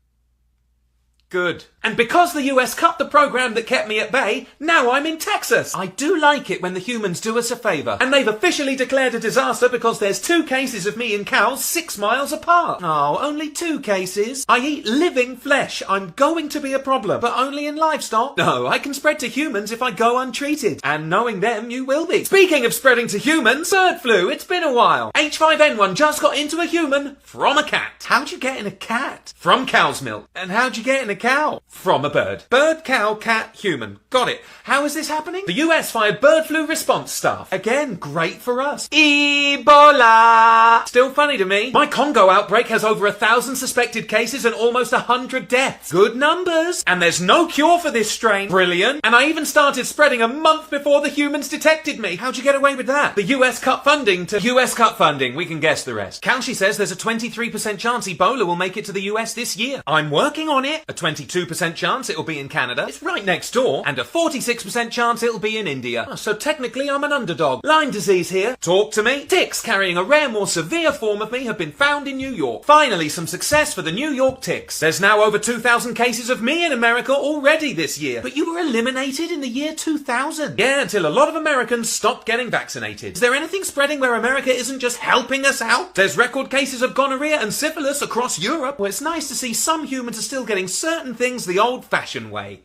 Good. And because the US cut the program that kept me at bay, now I'm in Texas. I do like it when the humans do us a favour. And they've officially declared a disaster because there's 2 cases of me in cows 6 miles apart. Oh, only 2 cases. I eat living flesh. I'm going to be a problem, but only in livestock. No, I can spread to humans if I go untreated. And knowing them, you will be. Speaking of spreading to humans, bird flu. It's been a while. H5N1 just got into a human from a cat. How'd you get in a cat? From cow's milk. And how'd you get in a cow? From a bird. Bird, cow, cat, human. Got it. How is this happening? The US fired bird flu response staff. Again, great for us. Ebola! Still funny to me. My Congo outbreak has over 1,000 suspected cases and almost 100 deaths. Good numbers. And there's no cure for this strain. Brilliant. And I even started spreading a month before the humans detected me. How'd you get away with that? The US cut funding to... US cut funding. We can guess the rest. Kalshi says there's a 23% chance Ebola will make it to the US this year. I'm working on it. A 22% chance it'll be in Canada. It's right next door. And a 46% chance it'll be in India. So technically I'm an underdog. Lyme disease here. Talk to me. Ticks carrying a rare, more severe form of me have been found in New York. Finally, some success for the New York ticks. There's now over 2,000 cases of me in America already this year. But you were eliminated in the year 2000. Yeah, until a lot of Americans stopped getting vaccinated. Is there anything spreading where America isn't just helping us out? There's record cases of gonorrhea and syphilis across Europe. Well, it's nice to see some humans are still getting certain things the old-fashioned way.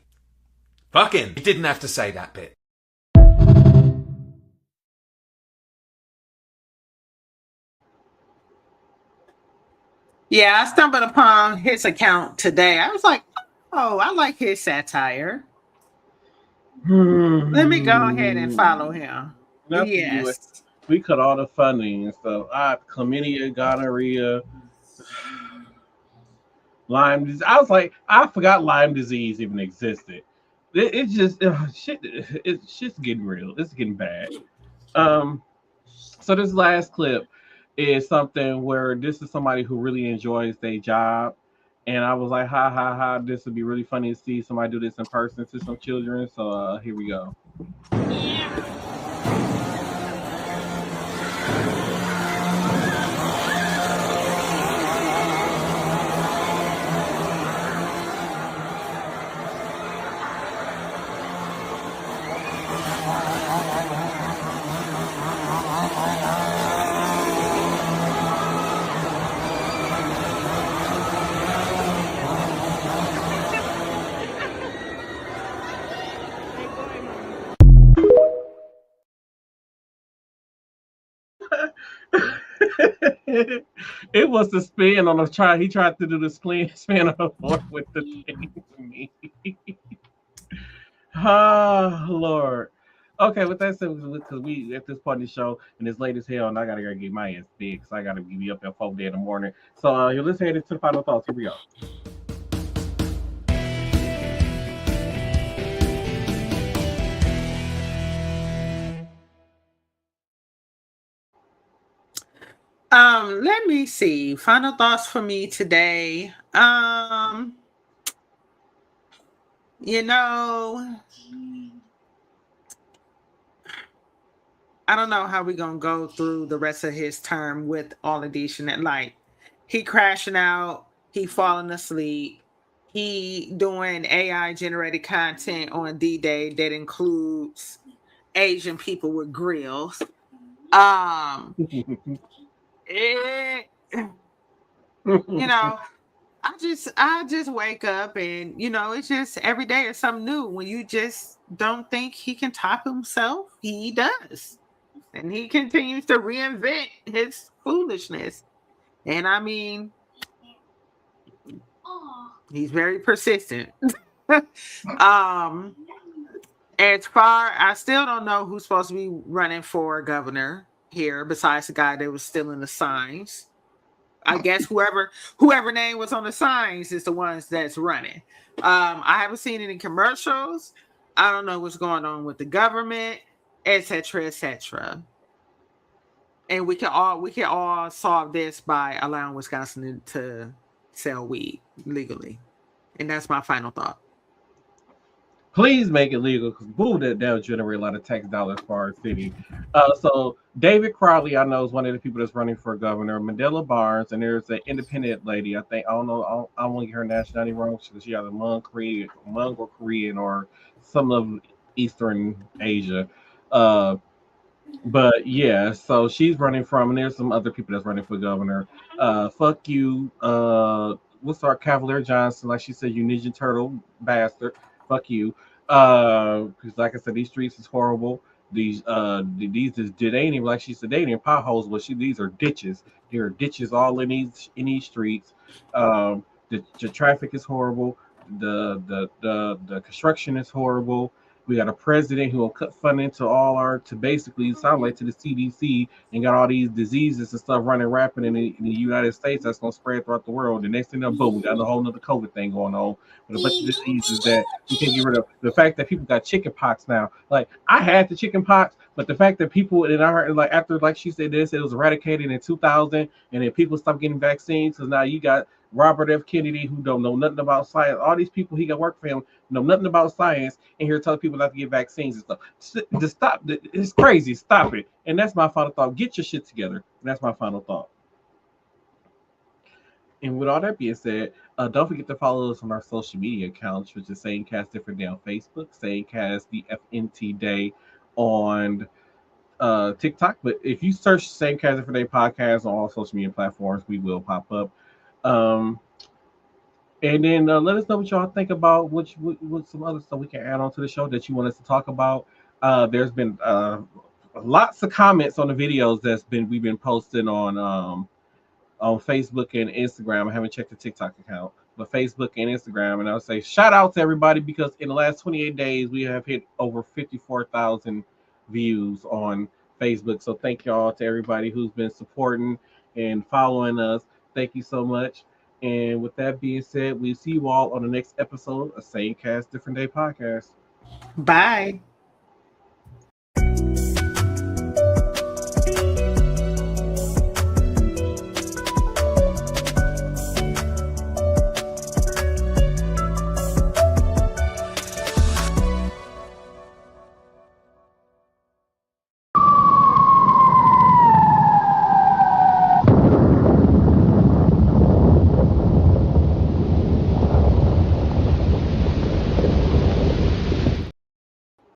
Fucking, you didn't have to say that bit. Yeah, I stumbled upon his account today. I was like, oh, I like his satire. Let me go ahead and follow him. Not Yes. We cut all the funding and stuff. Chlamydia, gonorrhea, Lyme disease. I was like, I forgot Lyme disease even existed. It's just shit. It's just getting real. It's getting bad. So this last clip is something where this is somebody who really enjoys their job, and I was like, ha ha ha, this would be really funny to see somebody do this in person to some children. So here we go. It was the spin on the try. He tried to do the spin on the board with the thing to me. Oh Lord. Okay, with that said, because we at this point in the show and it's late as hell, and I gotta go get my ass big, so I gotta be up at 4 in the morning. So let's head into the final thoughts. Here we go. Let me see. Final thoughts for me today. You know, I don't know how we're gonna go through the rest of his term with all of these. Like, he crashing out, he falling asleep, he doing AI generated content on D-Day that includes Asian people with grills. You know, I just wake up and, you know, it's just every day is something new. When you just don't think he can top himself, he does. And he continues to reinvent his foolishness. And I mean, he's very persistent. As far, I still don't know who's supposed to be running for governor here besides the guy that was still in the signs. I guess whoever name was on the signs is the ones that's running. I haven't seen any commercials. I don't know what's going on with the government, etc., etc. And we can all solve this by allowing Wisconsin to sell weed legally. And that's my final thought. Please make it legal, because that'll generate a lot of tax dollars for our city. So David Crowley, I know, is one of the people that's running for governor. Mandela Barnes, and there's an independent lady. I don't want to get her nationality wrong, because she either Hmong or Korean or some of Eastern Asia. But yeah, so she's running from, and there's some other people that's running for governor. Fuck you. What's our Cavalier Johnson? Like she said, you Ninja Turtle bastard. Fuck you. Because like I said, these streets is horrible. These ain't even, like she said, they ain't even potholes, but these are ditches. There are ditches all in these streets. The traffic is horrible. The construction is horrible. We got a president who will cut funding to basically sound like to the CDC, and got all these diseases and stuff running rapid in the United States that's going to spread throughout the world. The next thing, boom, we got a whole nother COVID thing going on with a bunch of diseases that we can't get rid of. The fact that people got chicken pox now, like I had the chicken pox, but the fact that people, and I heard, like, after, like she said, this, it was eradicated in 2000, and then people stopped getting vaccines, so now you got Robert F. Kennedy, who don't know nothing about science. All these people he got work for him know nothing about science, and here telling people not to get vaccines and stuff. Just stop. It's crazy. Stop it. And that's my final thought. Get your shit together. And that's my final thought. And with all that being said, don't forget to follow us on our social media accounts, which is Same Cast Different Day on Facebook, Same Cast the FNT Day on TikTok. But if you search Same Cast Different Day podcast on all social media platforms, we will pop up. And then let us know what y'all think about what some other stuff we can add on to the show that you want us to talk about. There's been lots of comments on the videos we've been posting on on Facebook and Instagram. I haven't checked the TikTok account, but Facebook and Instagram. And I'll say shout out to everybody because in the last 28 days, we have hit over 54,000 views on Facebook. So thank y'all to everybody who's been supporting and following us. Thank you so much. And with that being said, we'll see you all on the next episode of Same Cast, Different Day podcast. Bye.